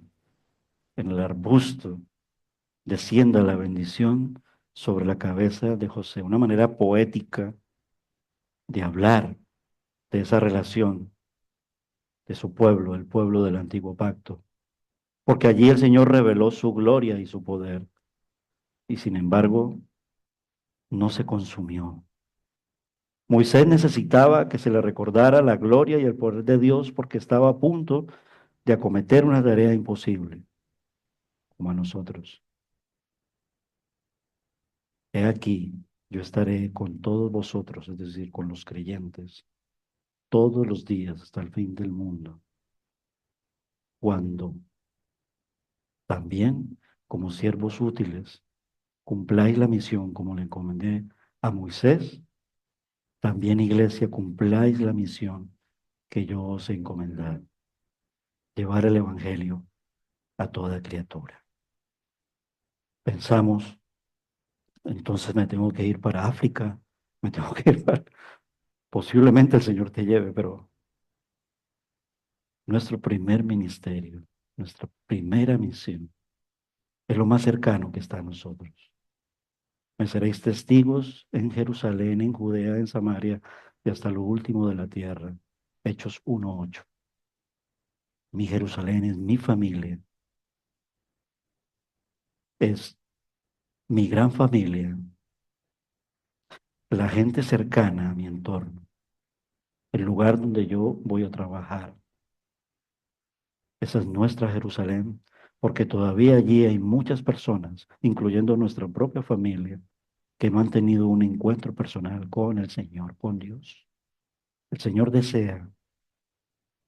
en el arbusto, descienda la bendición sobre la cabeza de José. Una manera poética de hablar de esa relación de su pueblo, el pueblo del antiguo pacto. Porque allí el Señor reveló su gloria y su poder. Y sin embargo, no se consumió. Moisés necesitaba que se le recordara la gloria y el poder de Dios porque estaba a punto de acometer una tarea imposible, como a nosotros. He aquí, yo estaré con todos vosotros, es decir, con los creyentes, todos los días hasta el fin del mundo, cuando también, como siervos útiles, cumpláis la misión como le encomendé a Moisés, también, iglesia, cumpláis la misión que yo os he encomendado, llevar el evangelio a toda criatura. Pensamos, entonces me tengo que ir para África, me tengo que ir para... Posiblemente el Señor te lleve, pero nuestro primer ministerio, nuestra primera misión, es lo más cercano que está a nosotros. Me seréis testigos en Jerusalén, en Judea, en Samaria y hasta lo último de la tierra. Hechos 1:8. Mi Jerusalén es mi familia, es mi gran familia, la gente cercana a mi entorno, el lugar donde yo voy a trabajar. Esa es nuestra Jerusalén, porque todavía allí hay muchas personas, incluyendo nuestra propia familia, que no han tenido un encuentro personal con el Señor, con Dios. El Señor desea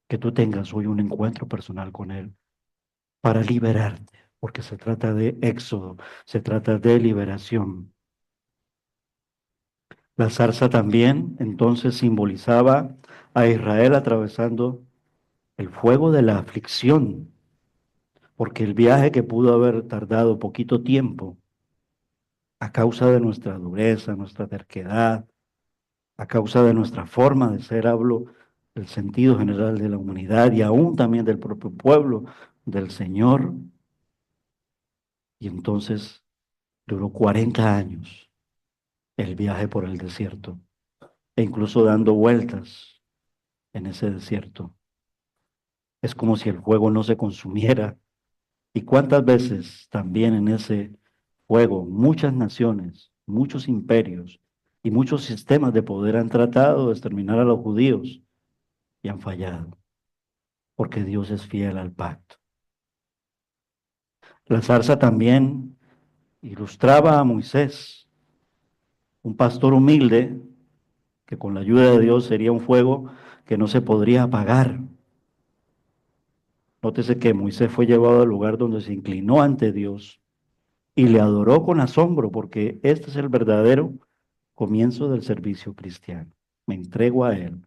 que tú tengas hoy un encuentro personal con Él para liberarte, porque se trata de éxodo, se trata de liberación. La zarza también entonces simbolizaba a Israel atravesando el fuego de la aflicción, porque el viaje que pudo haber tardado poquito tiempo a causa de nuestra dureza, nuestra terquedad, a causa de nuestra forma de ser, hablo del sentido general de la humanidad y aún también del propio pueblo del Señor. Y entonces duró 40 años el viaje por el desierto, e incluso dando vueltas en ese desierto. Es como si el fuego no se consumiera. ¿Y cuántas veces también en ese fuego muchas naciones, muchos imperios y muchos sistemas de poder han tratado de exterminar a los judíos y han fallado? Porque Dios es fiel al pacto. La zarza también ilustraba a Moisés, un pastor humilde que con la ayuda de Dios sería un fuego que no se podría apagar. Nótese que Moisés fue llevado al lugar donde se inclinó ante Dios y le adoró con asombro, porque este es el verdadero comienzo del servicio cristiano. Me entrego a Él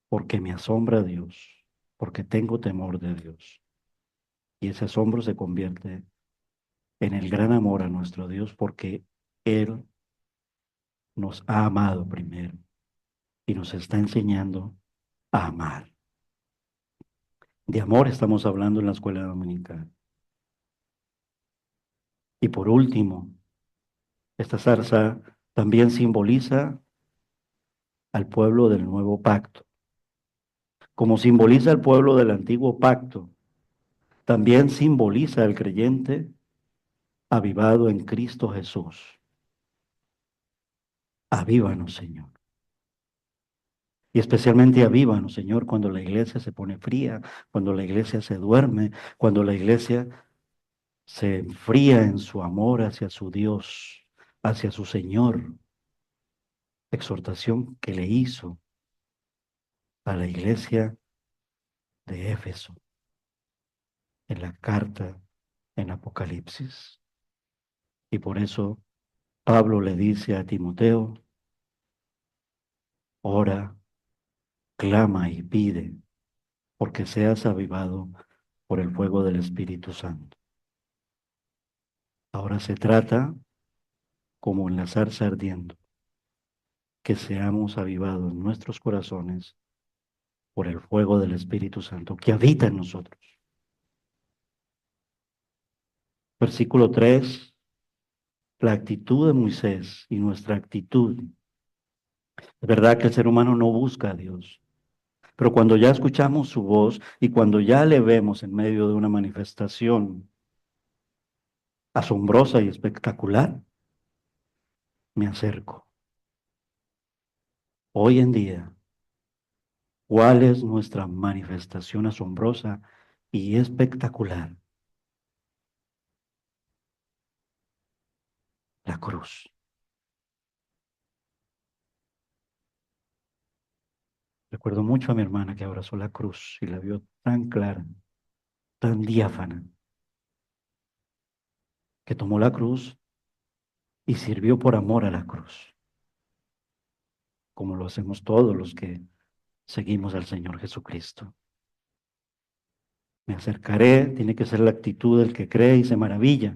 porque me asombra Dios, porque tengo temor de Dios. Y ese asombro se convierte en el gran amor a nuestro Dios, porque Él nos ha amado primero y nos está enseñando a amar. De amor estamos hablando en la escuela dominical. Y por último, esta zarza también simboliza al pueblo del nuevo pacto. Como simboliza el pueblo del antiguo pacto, también simboliza al creyente avivado en Cristo Jesús. Avívanos, Señor. Y especialmente avívanos, Señor, cuando la iglesia se pone fría, cuando la iglesia se duerme, cuando la iglesia se enfría en su amor hacia su Dios, hacia su Señor. Exhortación que le hizo a la iglesia de Éfeso en la carta en Apocalipsis. Y por eso Pablo le dice a Timoteo, ora, clama y pide, porque seas avivado por el fuego del Espíritu Santo. Ahora se trata, como en la zarza ardiendo, que seamos avivados en nuestros corazones por el fuego del Espíritu Santo que habita en nosotros. Versículo 3, la actitud de Moisés y nuestra actitud. Es verdad que el ser humano no busca a Dios, pero cuando ya escuchamos su voz y cuando ya le vemos en medio de una manifestación asombrosa y espectacular, me acerco. Hoy en día, ¿cuál es nuestra manifestación asombrosa y espectacular? La cruz. Recuerdo mucho a mi hermana que abrazó la cruz y la vio tan clara, tan diáfana, que tomó la cruz y sirvió por amor a la cruz, como lo hacemos todos los que seguimos al Señor Jesucristo. Me acercaré, tiene que ser la actitud del que cree y se maravilla,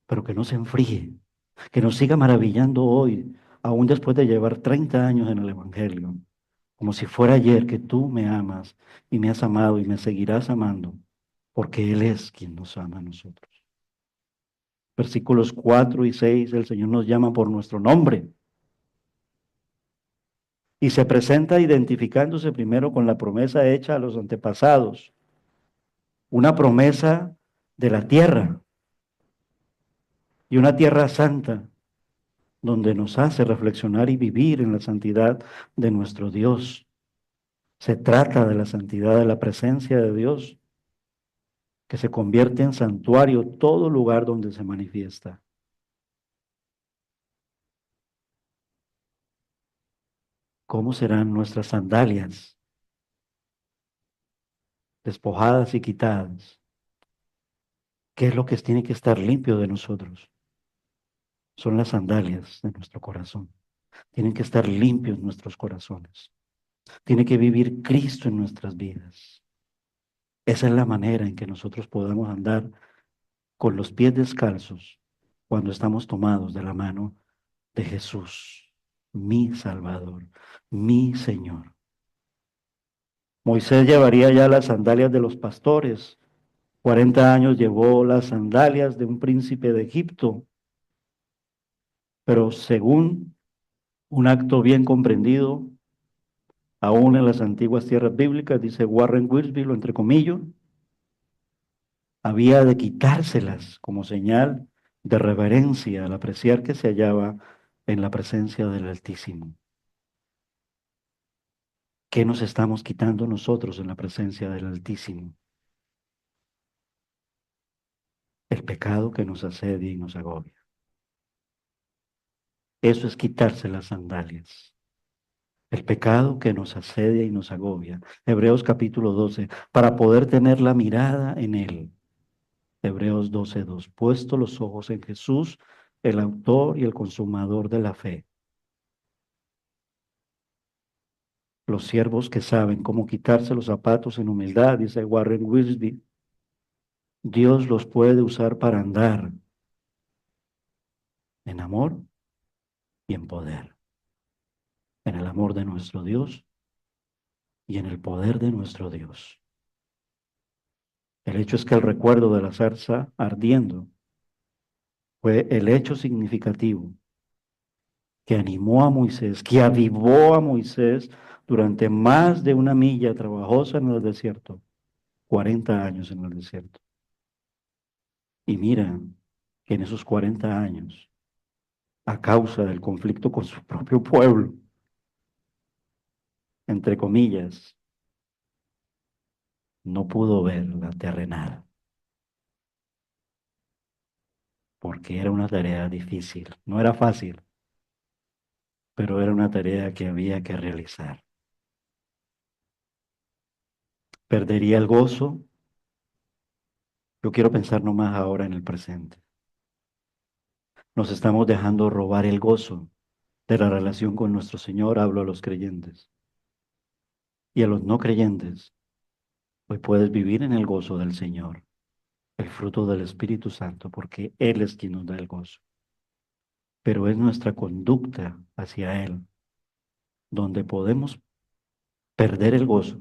pero que no se enfríe, que nos siga maravillando hoy, aún después de llevar 30 años en el Evangelio, como si fuera ayer que tú me amas y me has amado y me seguirás amando, porque Él es quien nos ama a nosotros. Versículos 4 y 6, el Señor nos llama por nuestro nombre y se presenta identificándose primero con la promesa hecha a los antepasados, una promesa de la tierra y una tierra santa, donde nos hace reflexionar y vivir en la santidad de nuestro Dios. Se trata de la santidad de la presencia de Dios, que se convierte en santuario todo lugar donde se manifiesta. ¿Cómo serán nuestras sandalias, despojadas y quitadas? ¿Qué es lo que tiene que estar limpio de nosotros? Son las sandalias de nuestro corazón. Tienen que estar limpios nuestros corazones. Tiene que vivir Cristo en nuestras vidas. Esa es la manera en que nosotros podamos andar con los pies descalzos cuando estamos tomados de la mano de Jesús, mi Salvador, mi Señor. Moisés llevaría ya las sandalias de los pastores. 40 años llevó las sandalias de un príncipe de Egipto. Pero según un acto bien comprendido, aún en las antiguas tierras bíblicas, dice Warren Wiersbe, lo entrecomillo, había de quitárselas como señal de reverencia al apreciar que se hallaba en la presencia del Altísimo. ¿Qué nos estamos quitando nosotros en la presencia del Altísimo? El pecado que nos asedia y nos agobia. Eso es quitarse las sandalias. El pecado que nos asedia y nos agobia. Hebreos capítulo 12, para poder tener la mirada en Él. Hebreos 12:2, puesto los ojos en Jesús, el autor y el consumador de la fe. Los siervos que saben cómo quitarse los zapatos en humildad, dice Warren Wiersbe, Dios los puede usar para andar en amor y en poder. En el amor de nuestro Dios y en el poder de nuestro Dios. El hecho es que el recuerdo de la zarza ardiendo fue el hecho significativo que animó a Moisés, que avivó a Moisés durante más de una milla trabajosa en el desierto, 40 años en el desierto. Y mira que en esos 40 años a causa del conflicto con su propio pueblo, entre comillas, no pudo ver la terrenal, porque era una tarea difícil. No era fácil, pero era una tarea que había que realizar. ¿Perdería el gozo? Yo quiero pensar nomás ahora en el presente. Nos estamos dejando robar el gozo de la relación con nuestro Señor, hablo a los creyentes. Y a los no creyentes, hoy puedes vivir en el gozo del Señor, el fruto del Espíritu Santo, porque Él es quien nos da el gozo. Pero es nuestra conducta hacia Él donde podemos perder el gozo,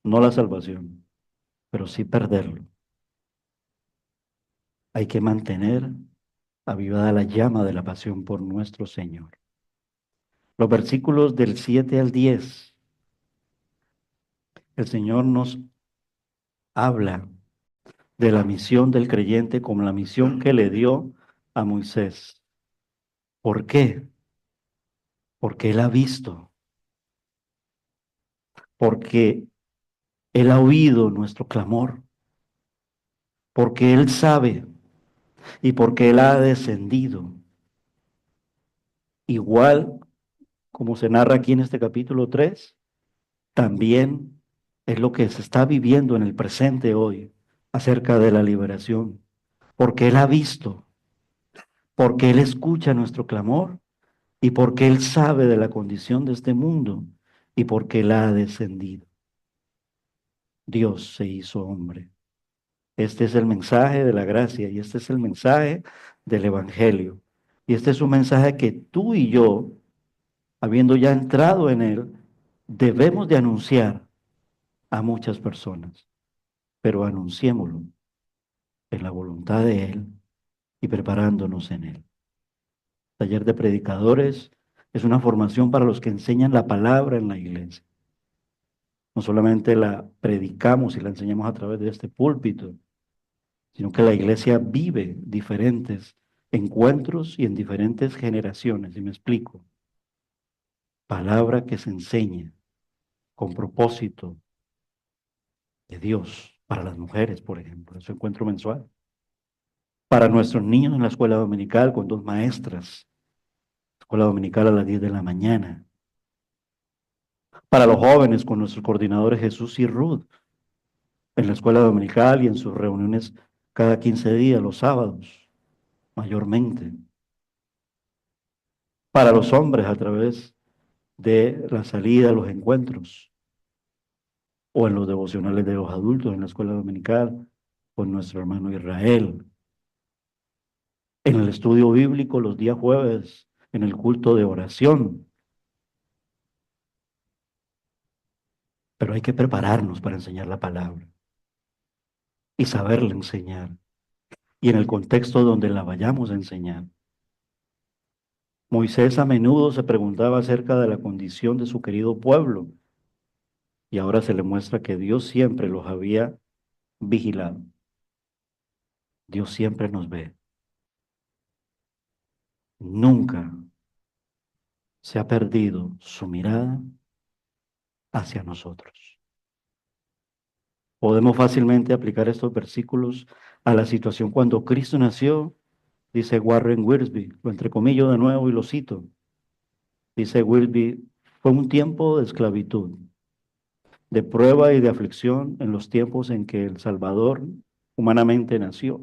no la salvación, pero sí perderlo. Hay que mantener avivada la llama de la pasión por nuestro Señor. Los versículos del 7 al 10, el Señor nos habla de la misión del creyente como la misión que le dio a Moisés. ¿Por qué? Porque Él ha visto, porque Él ha oído nuestro clamor, porque Él sabe y porque Él ha descendido. Igual como se narra aquí en este capítulo 3, también es lo que se está viviendo en el presente hoy acerca de la liberación, porque Él ha visto, porque Él escucha nuestro clamor y porque Él sabe de la condición de este mundo y porque Él ha descendido. Dios se hizo hombre. Este es el mensaje de la gracia y este es el mensaje del Evangelio. Y este es un mensaje que tú y yo, habiendo ya entrado en él, debemos de anunciar a muchas personas, pero anunciémoslo en la voluntad de Él y preparándonos en Él. Taller de predicadores es una formación para los que enseñan la palabra en la iglesia. No solamente la predicamos y la enseñamos a través de este púlpito, sino que la iglesia vive diferentes encuentros y en diferentes generaciones, y me explico. Palabra que se enseña con propósito de Dios para las mujeres, por ejemplo, es su encuentro mensual. Para nuestros niños en la escuela dominical con 2 maestras, escuela dominical a las 10 de la mañana. Para los jóvenes con nuestros coordinadores Jesús y Ruth, en la escuela dominical y en sus reuniones cada 15 días, los sábados, mayormente. Para los hombres a través de la salida, los encuentros, o en los devocionales de los adultos en la escuela dominical, con nuestro hermano Israel. En el estudio bíblico los días jueves, en el culto de oración. Pero hay que prepararnos para enseñar la palabra y saberla enseñar. Y en el contexto donde la vayamos a enseñar. Moisés a menudo se preguntaba acerca de la condición de su querido pueblo. Y ahora se le muestra que Dios siempre los había vigilado. Dios siempre nos ve. Nunca se ha perdido su mirada hacia nosotros. Podemos fácilmente aplicar estos versículos a la situación cuando Cristo nació, dice Warren Wiersbe, lo entrecomillo de nuevo y lo cito. Dice Wiersbe, fue un tiempo de esclavitud, de prueba y de aflicción en los tiempos en que el Salvador humanamente nació.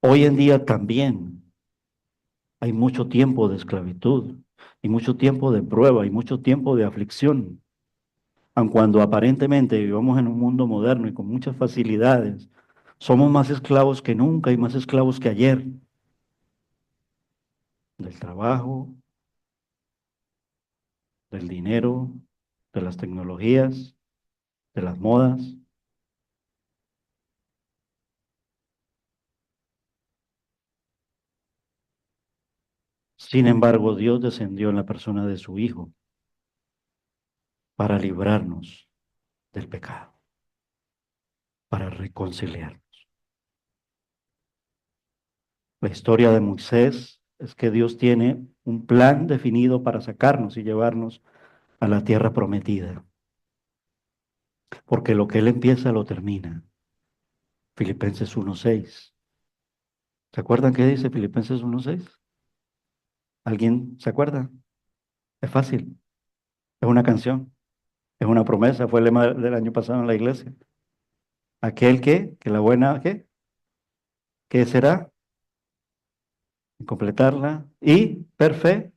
Hoy en día también hay mucho tiempo de esclavitud y mucho tiempo de prueba y mucho tiempo de aflicción. Aun cuando aparentemente vivamos en un mundo moderno y con muchas facilidades, somos más esclavos que nunca y más esclavos que ayer. Del trabajo, del dinero, de las tecnologías, de las modas. Sin embargo, Dios descendió en la persona de su Hijo para librarnos del pecado, para reconciliarnos. La historia de Moisés es que Dios tiene un plan definido para sacarnos y llevarnos a la tierra prometida, porque lo que Él empieza lo termina. Filipenses 1:6. ¿Se acuerdan qué dice Filipenses 1:6? ¿Alguien se acuerda? Es fácil, es una canción, es una promesa, fue el lema del año pasado en la iglesia. Aquel que la buena, ¿qué será? Completarla y perfecto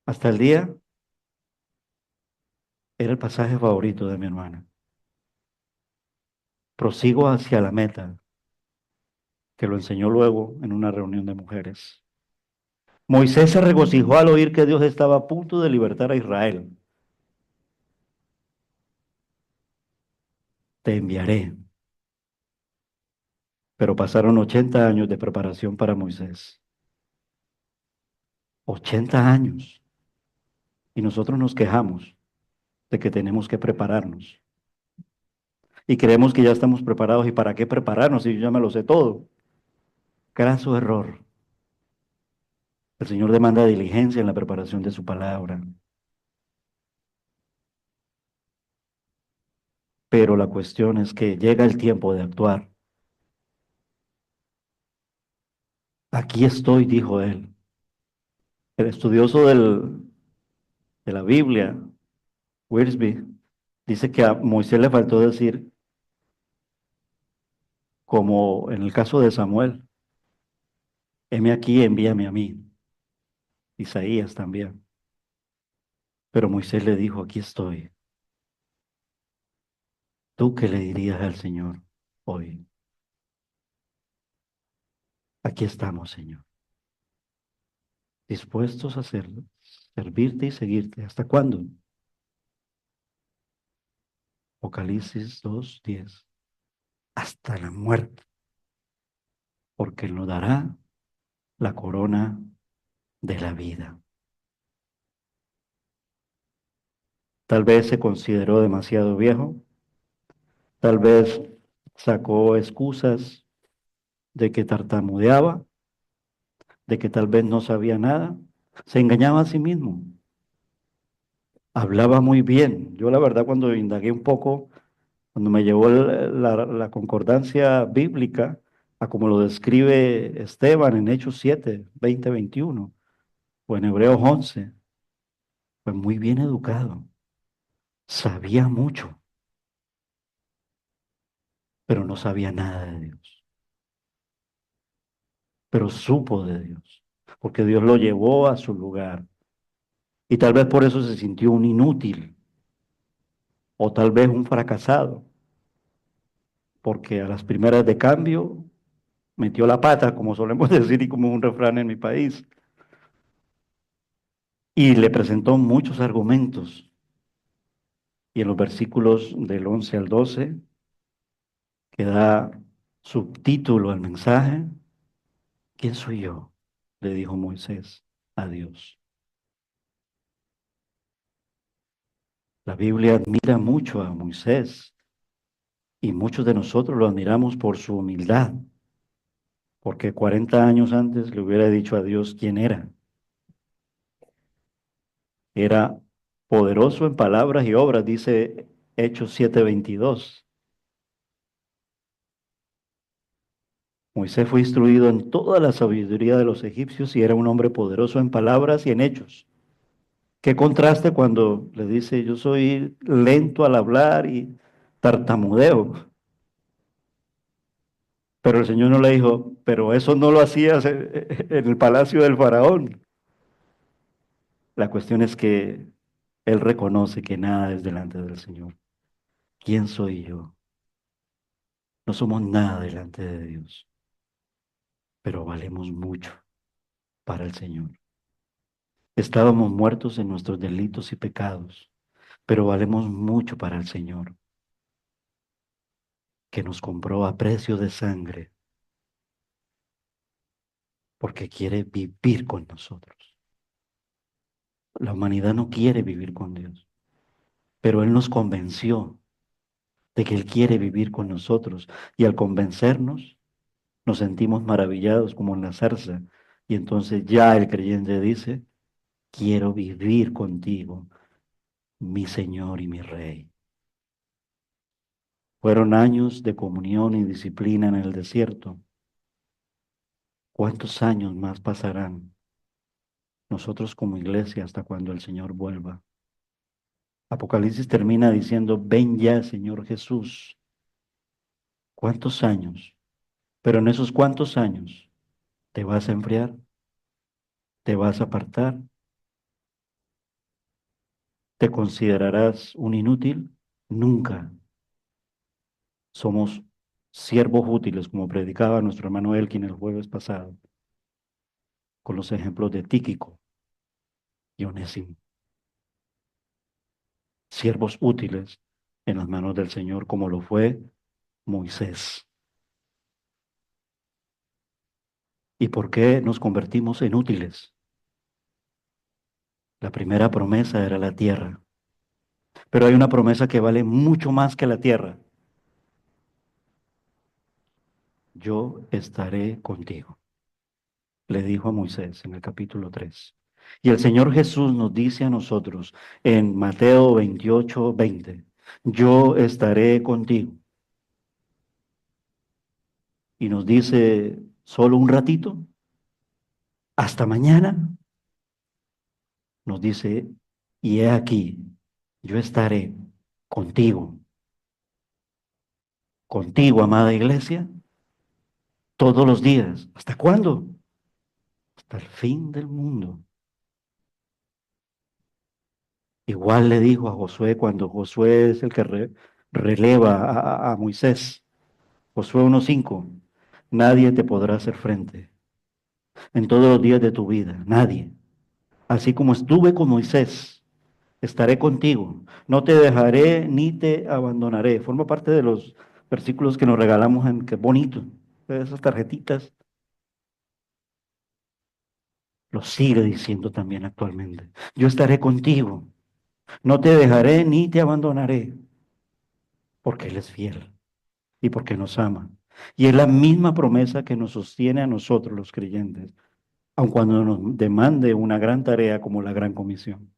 hasta el día. Era el pasaje favorito de mi hermana. Prosigo hacia la meta, que lo enseñó luego en una reunión de mujeres. Moisés se regocijó al oír que Dios estaba a punto de libertar a Israel. Te enviaré. Pero pasaron 80 años de preparación para Moisés. 80 años. Y nosotros nos quejamos de que tenemos que prepararnos. Y creemos que ya estamos preparados. ¿Y para qué prepararnos si yo ya me lo sé todo? Graso error. El Señor demanda diligencia en la preparación de su palabra. Pero la cuestión es que llega el tiempo de actuar. Aquí estoy, dijo él. El estudioso de la Biblia, Wiersbe, dice que a Moisés le faltó decir, como en el caso de Samuel, heme aquí, envíame a mí. Isaías también. Pero Moisés le dijo, aquí estoy. ¿Tú qué le dirías al Señor hoy? Aquí estamos, Señor. Dispuestos a hacerlo, servirte y seguirte. ¿Hasta cuándo? Apocalipsis 2:10. Hasta la muerte. Porque Él nos dará la corona de la vida. Tal vez se consideró demasiado viejo. Tal vez sacó excusas de que tartamudeaba, de que tal vez no sabía nada. Se engañaba a sí mismo. Hablaba muy bien. Yo la verdad cuando indagué un poco, cuando me llevó la concordancia bíblica a como lo describe Esteban en Hechos 7, 20, 21, o en Hebreos 11, fue muy bien educado. Sabía mucho, pero no sabía nada de Dios. Pero supo de Dios, porque Dios lo llevó a su lugar. Y tal vez por eso se sintió un inútil, o tal vez un fracasado, porque a las primeras de cambio metió la pata, como solemos decir, y como un refrán en mi país. Y le presentó muchos argumentos. Y en los versículos del 11 al 12, que da subtítulo al mensaje, ¿quién soy yo? Le dijo Moisés a Dios. La Biblia admira mucho a Moisés y muchos de nosotros lo admiramos por su humildad, porque 40 años antes le hubiera dicho a Dios quién era. Era poderoso en palabras y obras, dice Hechos 7:22. Moisés fue instruido en toda la sabiduría de los egipcios y era un hombre poderoso en palabras y en hechos. Qué contraste cuando le dice, yo soy lento al hablar y tartamudeo. Pero el Señor no le dijo, pero eso no lo hacías en el palacio del faraón. La cuestión es que él reconoce que nada es delante del Señor. ¿Quién soy yo? No somos nada delante de Dios, pero valemos mucho para el Señor. Estábamos muertos en nuestros delitos y pecados, pero valemos mucho para el Señor, que nos compró a precio de sangre, porque quiere vivir con nosotros. La humanidad no quiere vivir con Dios, pero Él nos convenció de que Él quiere vivir con nosotros, y al convencernos, nos sentimos maravillados como en la zarza, y entonces ya el creyente dice, quiero vivir contigo, mi Señor y mi Rey. Fueron años de comunión y disciplina en el desierto. ¿Cuántos años más pasarán nosotros como iglesia hasta cuando el Señor vuelva? Apocalipsis termina diciendo, ven ya, Señor Jesús. ¿Cuántos años? Pero en esos cuántos años, ¿te vas a enfriar? ¿Te vas a apartar? ¿Te considerarás un inútil? Nunca. Somos siervos útiles, como predicaba nuestro hermano Elkin el jueves pasado, con los ejemplos de Tíquico y Onésimo. Siervos útiles en las manos del Señor, como lo fue Moisés. ¿Y por qué nos convertimos en útiles? La primera promesa era la tierra, pero hay una promesa que vale mucho más que la tierra. Yo estaré contigo, le dijo a Moisés en el capítulo 3. Y el Señor Jesús nos dice a nosotros en Mateo 28:20, yo estaré contigo. Y nos dice, solo un ratito, hasta mañana. Nos dice, y he aquí, yo estaré contigo, contigo, amada iglesia, todos los días. ¿Hasta cuándo? Hasta el fin del mundo. Igual le dijo a Josué cuando Josué es el que releva a Moisés. Josué 1:5, nadie te podrá hacer frente en todos los días de tu vida, nadie. Así como estuve con Moisés, estaré contigo, no te dejaré ni te abandonaré. Forma parte de los versículos que nos regalamos, qué bonito, esas tarjetitas. Lo sigue diciendo también actualmente. Yo estaré contigo, no te dejaré ni te abandonaré, porque Él es fiel y porque nos ama. Y es la misma promesa que nos sostiene a nosotros los creyentes, aun cuando nos demande una gran tarea como la gran comisión.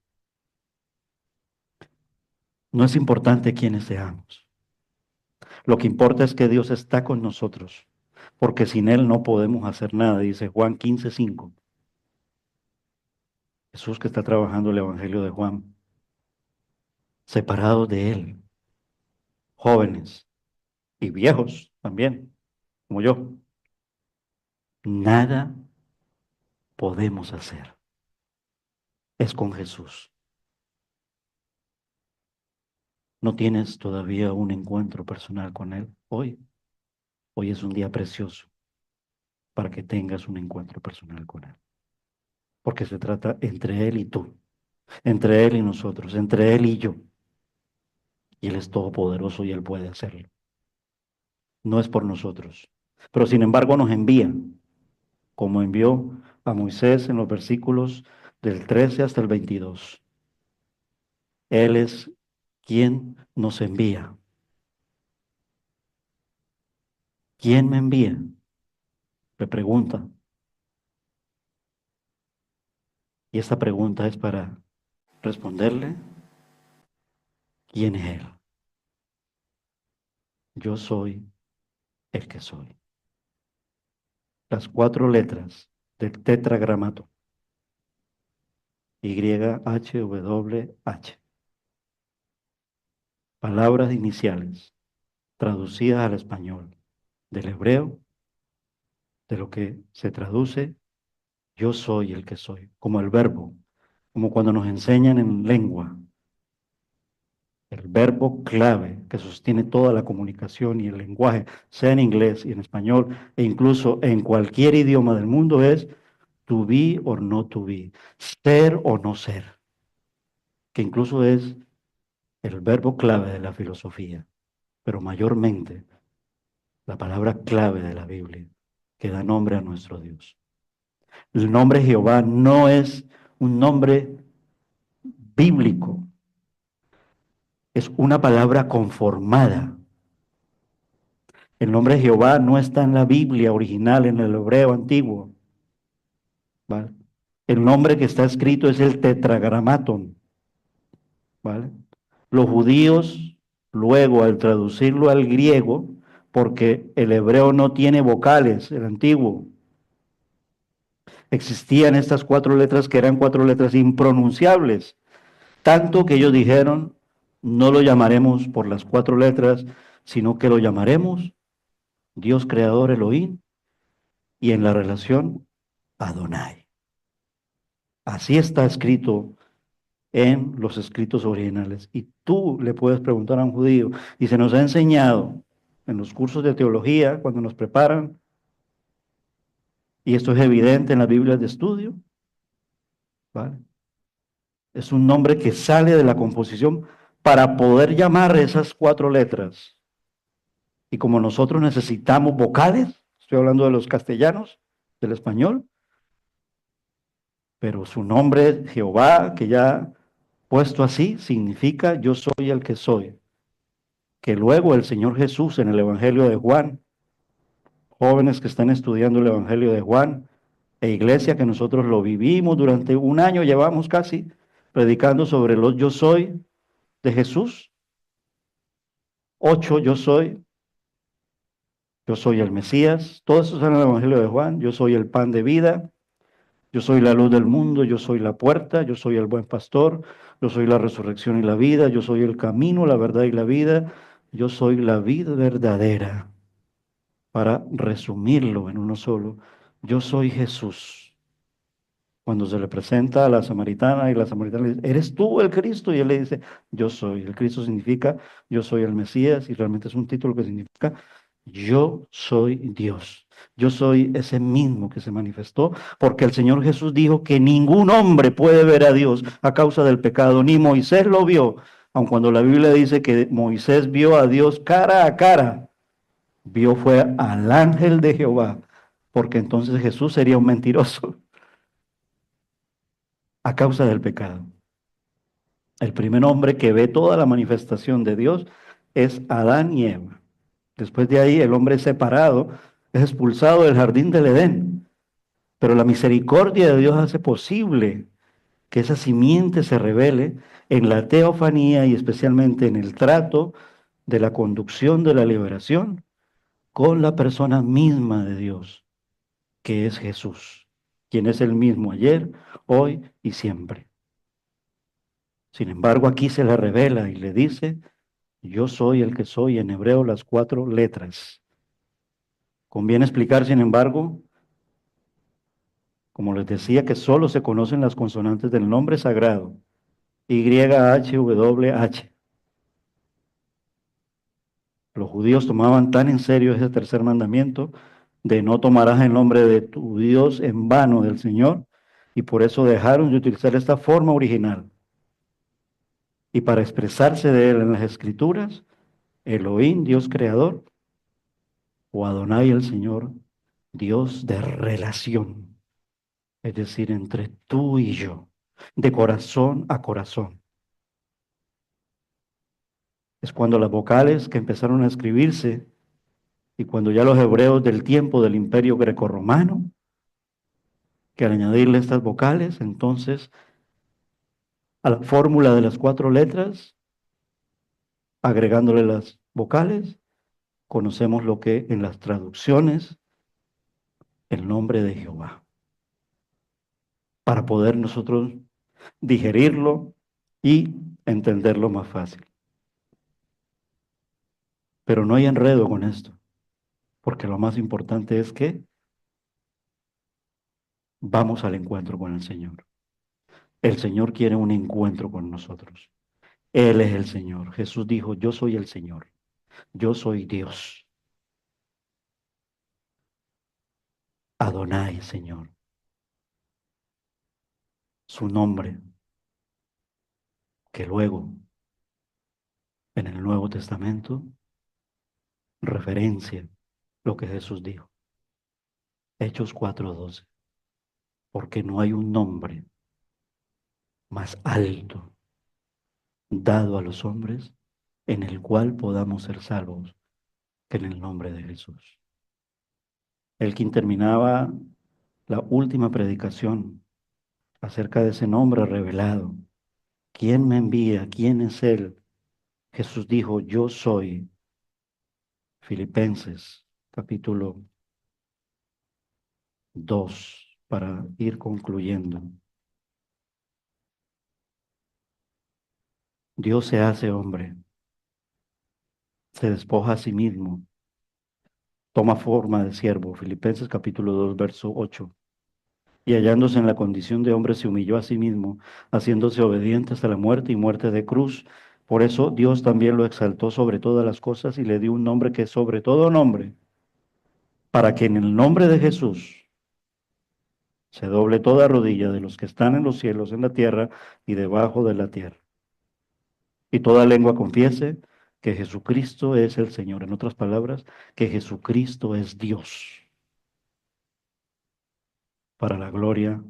No es importante quiénes seamos. Lo que importa es que Dios está con nosotros, porque sin Él no podemos hacer nada, dice Juan 15:5. Jesús que está trabajando el Evangelio de Juan, separados de Él, jóvenes y viejos también, como yo, nada podemos hacer. Es con Jesús. ¿No tienes todavía un encuentro personal con Él hoy? Hoy es un día precioso para que tengas un encuentro personal con Él. Porque se trata entre Él y tú, entre Él y nosotros, entre Él y yo. Y Él es todopoderoso y Él puede hacerlo. No es por nosotros. Pero sin embargo nos envía, como envió a Moisés en los versículos del 13 hasta el 22. Él es quien nos envía. ¿Quién me envía? Me pregunta. Y esta pregunta es para responderle, ¿quién es Él? Yo soy el que soy. Las 4 letras del tetragramato. YHWH. Palabras iniciales traducidas al español del hebreo, de lo que se traduce, yo soy el que soy, como el verbo, como cuando nos enseñan en lengua. El verbo clave que sostiene toda la comunicación y el lenguaje, sea en inglés y en español, e incluso en cualquier idioma del mundo, es to be or not to be, ser o no ser, que incluso es el verbo clave de la filosofía, pero mayormente la palabra clave de la Biblia, que da nombre a nuestro Dios. El nombre Jehová no es un nombre bíblico, es una palabra conformada. El nombre Jehová no está en la Biblia original, en el hebreo antiguo, ¿vale? El nombre que está escrito es el tetragramaton, ¿vale? Los judíos, luego al traducirlo al griego, porque el hebreo no tiene vocales, el antiguo, existían estas 4 letras que eran 4 letras impronunciables, tanto que ellos dijeron, no lo llamaremos por las 4 letras, sino que lo llamaremos Dios creador Elohim y en la relación Adonai. Así está escrito en los escritos originales. Y tú le puedes preguntar a un judío, y se nos ha enseñado en los cursos de teología, cuando nos preparan, y esto es evidente en las Biblias de estudio, ¿vale? Es un nombre que sale de la composición para poder llamar esas 4 letras. Y como nosotros necesitamos vocales, estoy hablando de los castellanos, del español, pero su nombre, Jehová, que ya puesto así, significa yo soy el que soy. Que luego el Señor Jesús en el Evangelio de Juan, jóvenes que están estudiando el Evangelio de Juan, e iglesia que nosotros lo vivimos durante un año, llevamos casi predicando sobre los yo soy de Jesús. 8, yo soy el Mesías, todo eso está en el Evangelio de Juan, yo soy el pan de vida, yo soy la luz del mundo, yo soy la puerta, yo soy el buen pastor, yo soy la resurrección y la vida, yo soy el camino, la verdad y la vida, yo soy la vida verdadera. Para resumirlo en uno solo, yo soy Jesús. Cuando se le presenta a la samaritana y la samaritana le dice, ¿eres tú el Cristo? Y él le dice, yo soy. El Cristo significa, yo soy el Mesías, y realmente es un título que significa, yo soy Dios. Yo soy ese mismo que se manifestó, porque el Señor Jesús dijo que ningún hombre puede ver a Dios a causa del pecado, ni Moisés lo vio, aun cuando la Biblia dice que Moisés vio a Dios cara a cara, vio fue al ángel de Jehová, porque entonces Jesús sería un mentiroso a causa del pecado. El primer hombre que ve toda la manifestación de Dios es Adán y Eva. Después de ahí el hombre es separado, es expulsado del jardín del Edén. Pero la misericordia de Dios hace posible que esa simiente se revele en la teofanía y especialmente en el trato de la conducción de la liberación con la persona misma de Dios, que es Jesús, quien es el mismo ayer, hoy y siempre. Sin embargo, aquí se le revela y le dice, yo soy el que soy, en hebreo las 4 letras. Conviene explicar, sin embargo, como les decía, que solo se conocen las consonantes del nombre sagrado, YHWH. Los judíos tomaban tan en serio ese tercer mandamiento de no tomarás el nombre de tu Dios en vano del Señor, y por eso dejaron de utilizar esta forma original. Y para expresarse de él en las escrituras, Elohim, Dios creador, o Adonai, el Señor, Dios de relación, es decir, entre tú y yo, de corazón a corazón. Es cuando las vocales que empezaron a escribirse y cuando ya los hebreos del tiempo del imperio grecorromano, que al añadirle estas vocales, entonces a la fórmula de las 4 letras, agregándole las vocales, conocemos lo que en las traducciones, el nombre de Jehová. Para poder nosotros digerirlo y entenderlo más fácil. Pero no hay enredo con esto, porque lo más importante es que vamos al encuentro con el Señor. El Señor quiere un encuentro con nosotros. Él es el Señor. Jesús dijo, yo soy el Señor. Yo soy Dios. Adonai, Señor. Su nombre, que luego en el Nuevo Testamento referencia lo que Jesús dijo. Hechos 4:12. Porque no hay un nombre más alto dado a los hombres en el cual podamos ser salvos, que en el nombre de Jesús. El quien terminaba la última predicación acerca de ese nombre revelado. ¿Quién me envía? ¿Quién es Él? Jesús dijo, yo soy. Filipenses, capítulo 2, para ir concluyendo. Dios se hace hombre, se despoja a sí mismo, toma forma de siervo. Filipenses capítulo 2, verso 8. Y hallándose en la condición de hombre, se humilló a sí mismo, haciéndose obediente hasta la muerte y muerte de cruz. Por eso Dios también lo exaltó sobre todas las cosas y le dio un nombre que es sobre todo nombre, para que en el nombre de Jesús se doble toda rodilla de los que están en los cielos, en la tierra y debajo de la tierra. Y toda lengua confiese que Jesucristo es el Señor. En otras palabras, que Jesucristo es Dios, para la gloria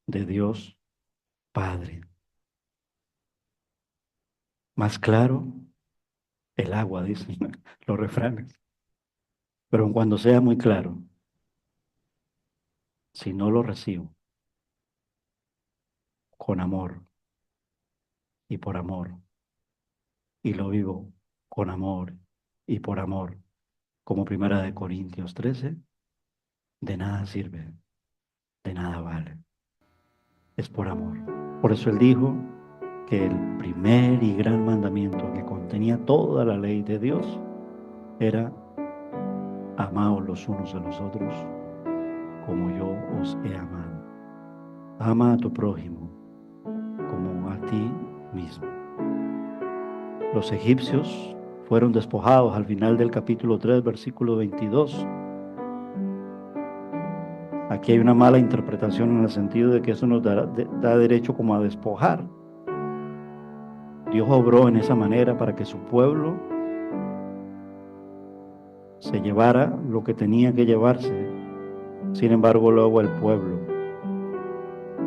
de Dios Padre. Más claro, el agua, dicen los refranes. Pero cuando sea muy claro, si no lo recibo con amor y por amor, y lo vivo con amor y por amor, como primera de Corintios 13, de nada sirve, de nada vale. Es por amor. Por eso él dijo que el primer y gran mandamiento que contenía toda la ley de Dios era: amaos los unos a los otros como yo os he amado. Ama a tu prójimo como a ti mismo. Los egipcios fueron despojados al final del capítulo 3, versículo 22. Aquí hay una mala interpretación en el sentido de que eso nos da derecho como a despojar. Dios obró en esa manera para que su pueblo se llevara lo que tenía que llevarse. Sin embargo, luego el pueblo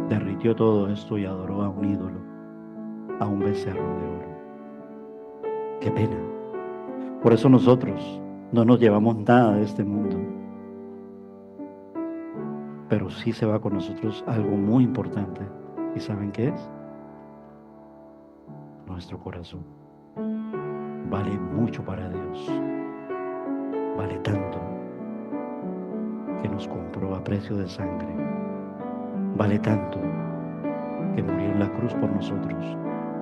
derritió todo esto y adoró a un ídolo, a un becerro de oro. Qué pena. Por eso nosotros no nos llevamos nada de este mundo, pero sí se va con nosotros algo muy importante. ¿Y saben qué es? Nuestro corazón. Vale mucho para Dios. Vale tanto que nos compró a precio de sangre. Vale tanto que murió en la cruz por nosotros.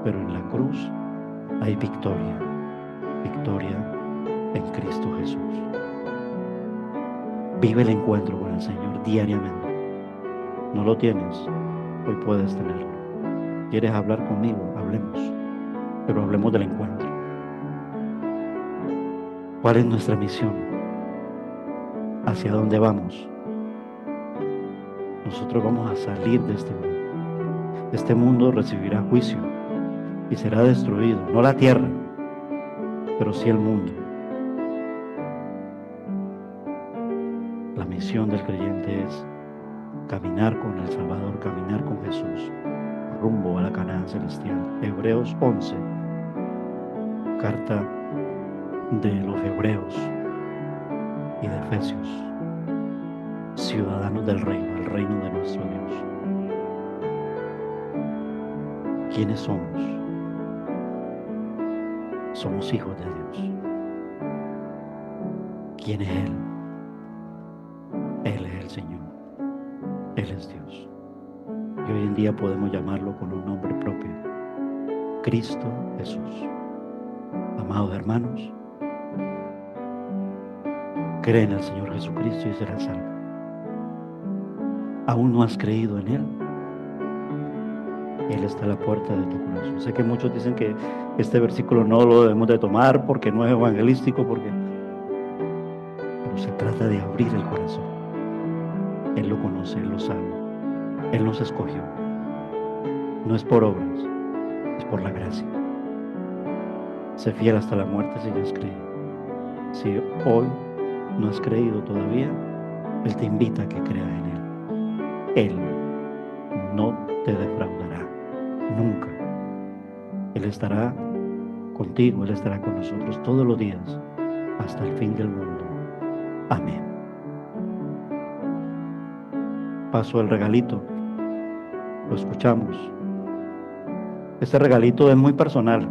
Pero en la cruz hay victoria. Victoria en Cristo Jesús. Vive el encuentro con el Señor diariamente. ¿No lo tienes? Hoy puedes tenerlo. ¿Quieres hablar conmigo? Hablemos. Pero hablemos del encuentro. ¿Cuál es nuestra misión? ¿Hacia dónde vamos? Nosotros vamos a salir de este mundo. Este mundo recibirá juicio y será destruido. No la tierra, pero sí el mundo. La misión del creyente es caminar con el Salvador, caminar con Jesús, rumbo a la Canaán celestial. Hebreos 11, carta de los Hebreos y de Efesios, ciudadanos del reino, el reino de nuestro Dios. ¿Quiénes somos? Somos hijos de Dios. ¿Quién es Él? Él es el Señor. Él es Dios. Y hoy en día podemos llamarlo con un nombre propio: Cristo Jesús. Amados hermanos, cree en el Señor Jesucristo y serás salvo. ¿Aún no has creído en Él? Él está a la puerta de tu corazón. Sé que muchos dicen que este versículo no lo debemos de tomar porque no es evangelístico, pero se trata de abrir el corazón. Él lo conoce, Él lo sabe. Él nos escogió. No es por obras, es por la gracia. Sé fiel hasta la muerte si ya has creído. Si hoy no has creído todavía, Él te invita a que creas en Él. Él no te defraudará, nunca. Él estará contigo, Él estará con nosotros todos los días hasta el fin del mundo. Amén. Paso el regalito. Lo escuchamos. Este regalito es muy personal.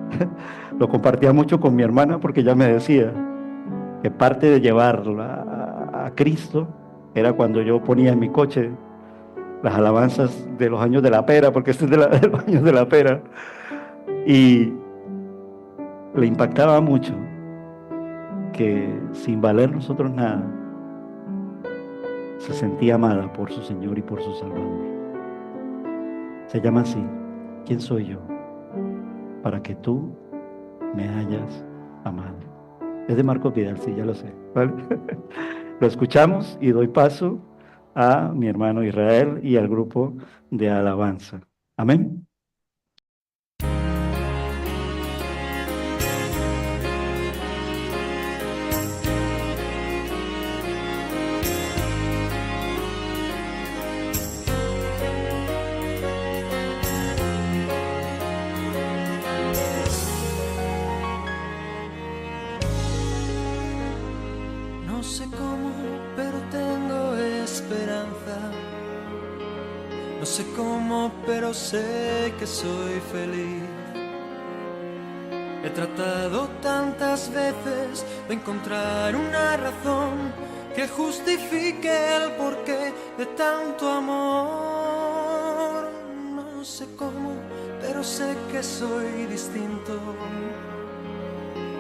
Lo compartía mucho con mi hermana porque ella me decía que parte de llevarla a Cristo era cuando yo ponía en mi coche las alabanzas de los años de la pera, porque este es de los años de la pera, y le impactaba mucho que sin valer nosotros nada se sentía amada por su Señor y por su Salvador. Se llama así: ¿quién soy yo para que tú me hayas amado? Es de Marcos Vidal, sí, ya lo sé, ¿vale? Lo escuchamos y doy paso a mi hermano Israel y al grupo de alabanza. Amén. No sé cómo, pero tengo esperanza. No sé cómo, pero sé que soy feliz. He tratado tantas veces de encontrar una razón que justifique el porqué de tanto amor. No sé cómo, pero sé que soy distinto.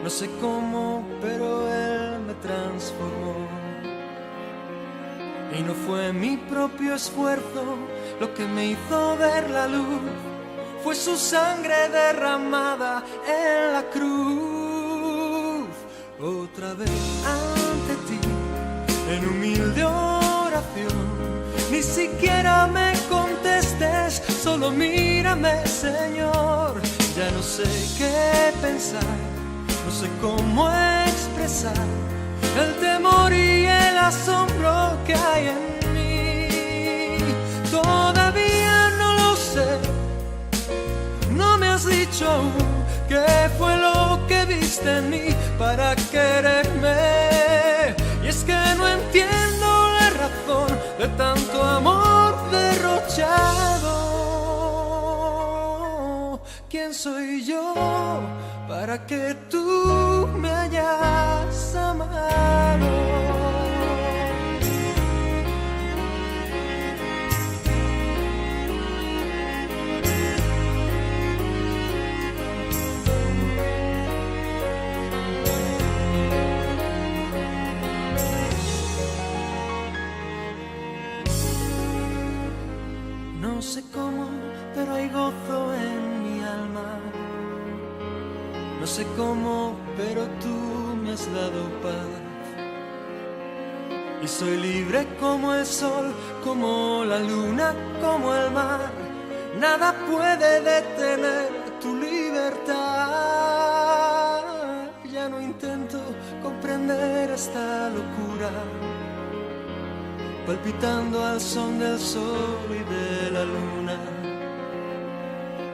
No sé cómo, pero Él me transformó. Y no fue mi propio esfuerzo lo que me hizo ver la luz. Fue su sangre derramada en la cruz. Otra vez ante ti, en humilde oración. Ni siquiera me contestes, solo mírame, Señor. Ya no sé qué pensar, no sé cómo expresar el temor y el asombro que hay en mí. Todavía no lo sé, no me has dicho aún qué fue lo que viste en mí para quererme. Y es que no entiendo la razón de tanto amor derrochado. ¿Quién soy yo para que tú me hayas amado? No sé cómo, pero hay gozo en mi alma. No sé cómo, pero tú me has dado paz. Y soy libre como el sol, como la luna, como el mar. Nada puede detener tu libertad. Ya no intento comprender esta locura, palpitando al son del sol y de la luna.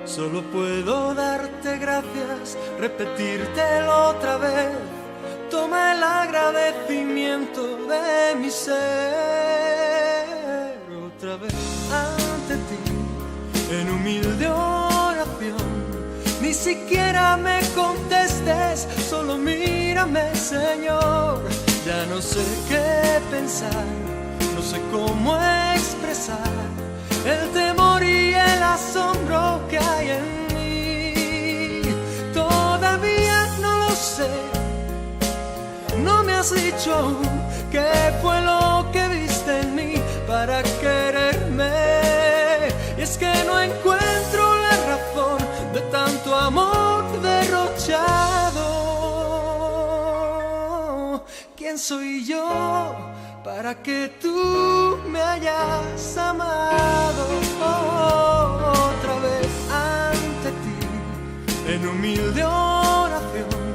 Solo puedo darte gracias, repetírtelo otra vez. Toma el agradecimiento de mi ser. Otra vez ante ti, en humilde oración. Ni siquiera me contestes, solo mírame, Señor. Ya no sé qué pensar, no sé cómo expresar el temor y el asombro que hay en mí. Todavía no lo sé, no me has dicho aún qué fue lo que viste en mí para quererme. Y es que no encuentro la razón de tanto amor derrochado. ¿Quién soy yo para que tú me hayas amado? Otra vez ante ti, en humilde oración.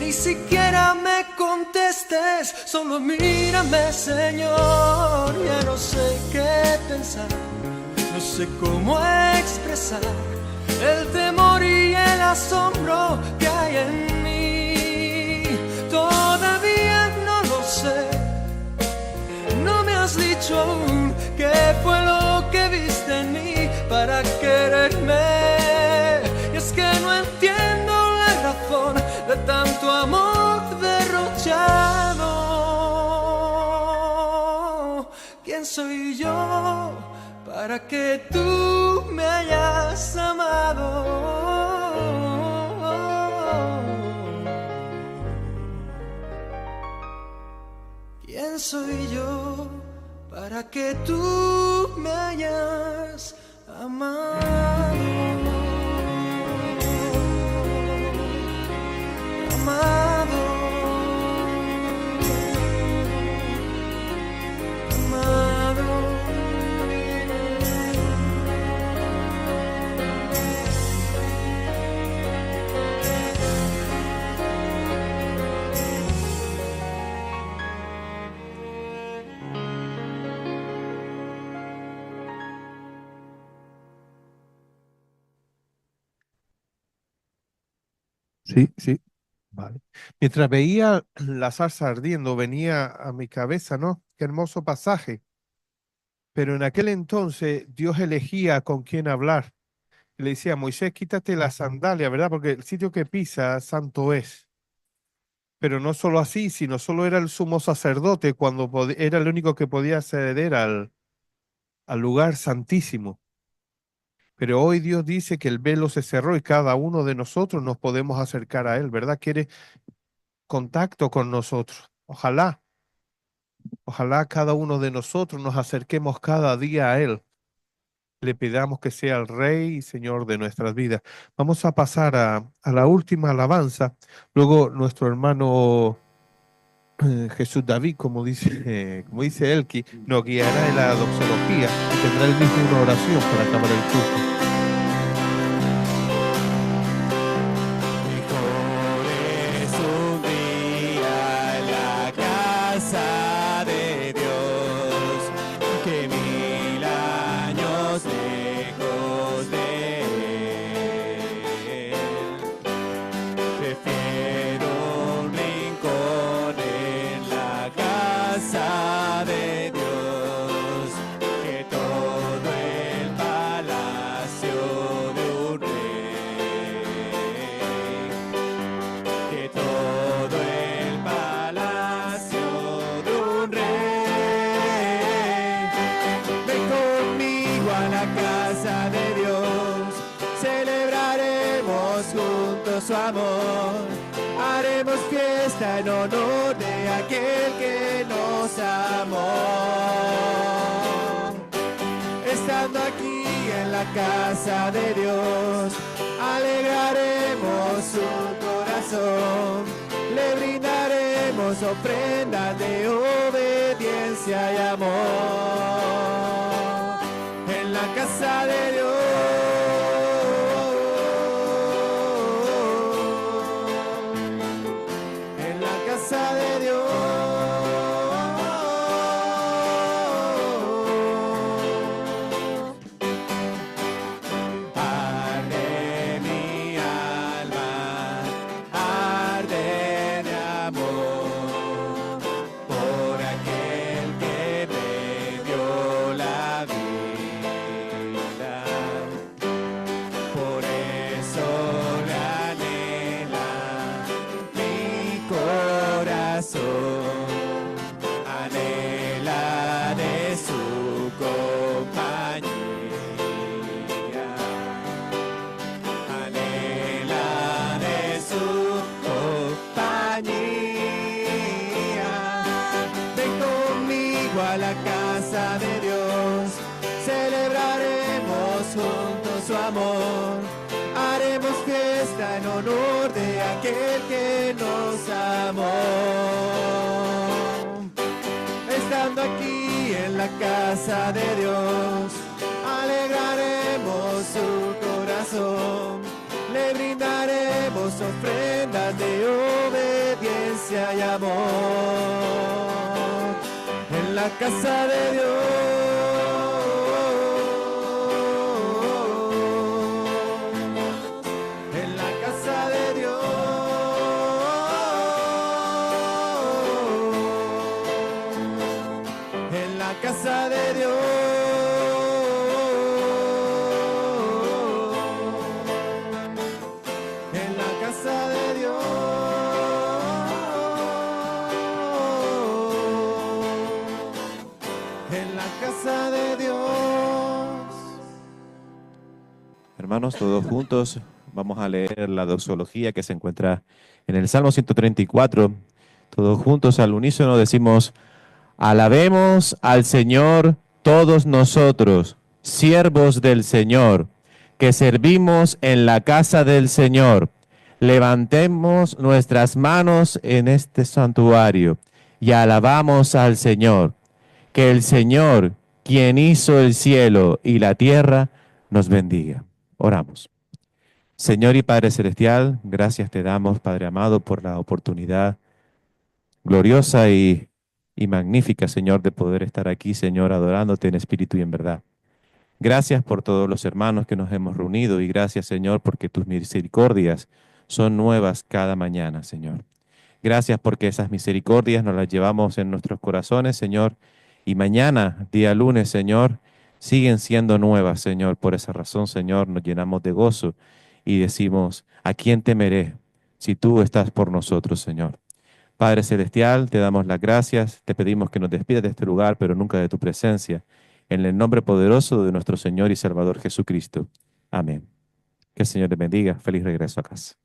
Ni siquiera me contestes, solo mírame, Señor. Ya no sé qué pensar, no sé cómo expresar el temor y el asombro que hay en mí. Todavía ¿Quién soy yo para que tú me hayas amado? ¿Quién soy yo para que tú me hayas amado? Amado, amado. Sí, sí. Vale. Mientras veía la zarza ardiendo, venía a mi cabeza, ¿no? Qué hermoso pasaje. Pero en aquel entonces Dios elegía con quién hablar. Le decía, Moisés, quítate la sandalia, ¿verdad? Porque el sitio que pisa, santo es. Pero no solo así, sino solo era el sumo sacerdote cuando era el único que podía acceder al lugar santísimo. Pero hoy Dios dice que el velo se cerró y cada uno de nosotros nos podemos acercar a Él, ¿verdad? Quiere contacto con nosotros. Ojalá cada uno de nosotros nos acerquemos cada día a Él. Le pidamos que sea el Rey y Señor de nuestras vidas. Vamos a pasar a la última alabanza. Luego nuestro hermano Jesús David, como dice Elki, nos guiará en la doxología y tendrá el mismo una oración para acabar el culto. Mejor es un día en la casa de Dios que 1000 años lejos de Él. Prefiero un rincón en la casa de Dios que todo el palacio de un rey. Que todo el palacio de un rey. Ven conmigo a la casa de Dios, celebraremos juntos su amor, haremos fiesta en honor de aquel que nos amó. Estando aquí en la casa de Dios, alegraremos su corazón, le brindaremos ofrendas de obediencia y amor. En la casa de Dios, en la casa de Dios. Arde mi alma, arde de amor por aquel que me dio la vida. Por eso le anhela mi corazón, anhela de su compañía. Anhela de su compañía. Ven conmigo a la casa de Dios, celebraremos juntos su amor, haremos fiesta en honor de aquel que nos amó. Estando aquí en la casa de Dios, alegraremos su corazón, le brindaremos ofrendas de obediencia y amor. En la casa de Dios, en la casa de Dios, en la casa de Dios, en la casa de Dios, en la hermanos, todos juntos vamos a leer la doxología que se encuentra en el Salmo 134. Todos juntos al unísono decimos: alabemos al Señor todos nosotros, siervos del Señor, que servimos en la casa del Señor. Levantemos nuestras manos en este santuario y alabamos al Señor. Que el Señor, quien hizo el cielo y la tierra, nos bendiga. Oramos. Señor y Padre Celestial, gracias te damos, Padre amado, por la oportunidad gloriosa y magnífica, Señor, de poder estar aquí, Señor, adorándote en espíritu y en verdad. Gracias por todos los hermanos que nos hemos reunido y gracias, Señor, porque tus misericordias son nuevas cada mañana, Señor. Gracias porque esas misericordias nos las llevamos en nuestros corazones, Señor, y mañana, día lunes, Señor, siguen siendo nuevas, Señor. Por esa razón, Señor, nos llenamos de gozo y decimos: ¿a quién temeré si tú estás por nosotros, Señor? Padre Celestial, te damos las gracias, te pedimos que nos despidas de este lugar, pero nunca de tu presencia. En el nombre poderoso de nuestro Señor y Salvador Jesucristo. Amén. Que el Señor te bendiga. Feliz regreso a casa.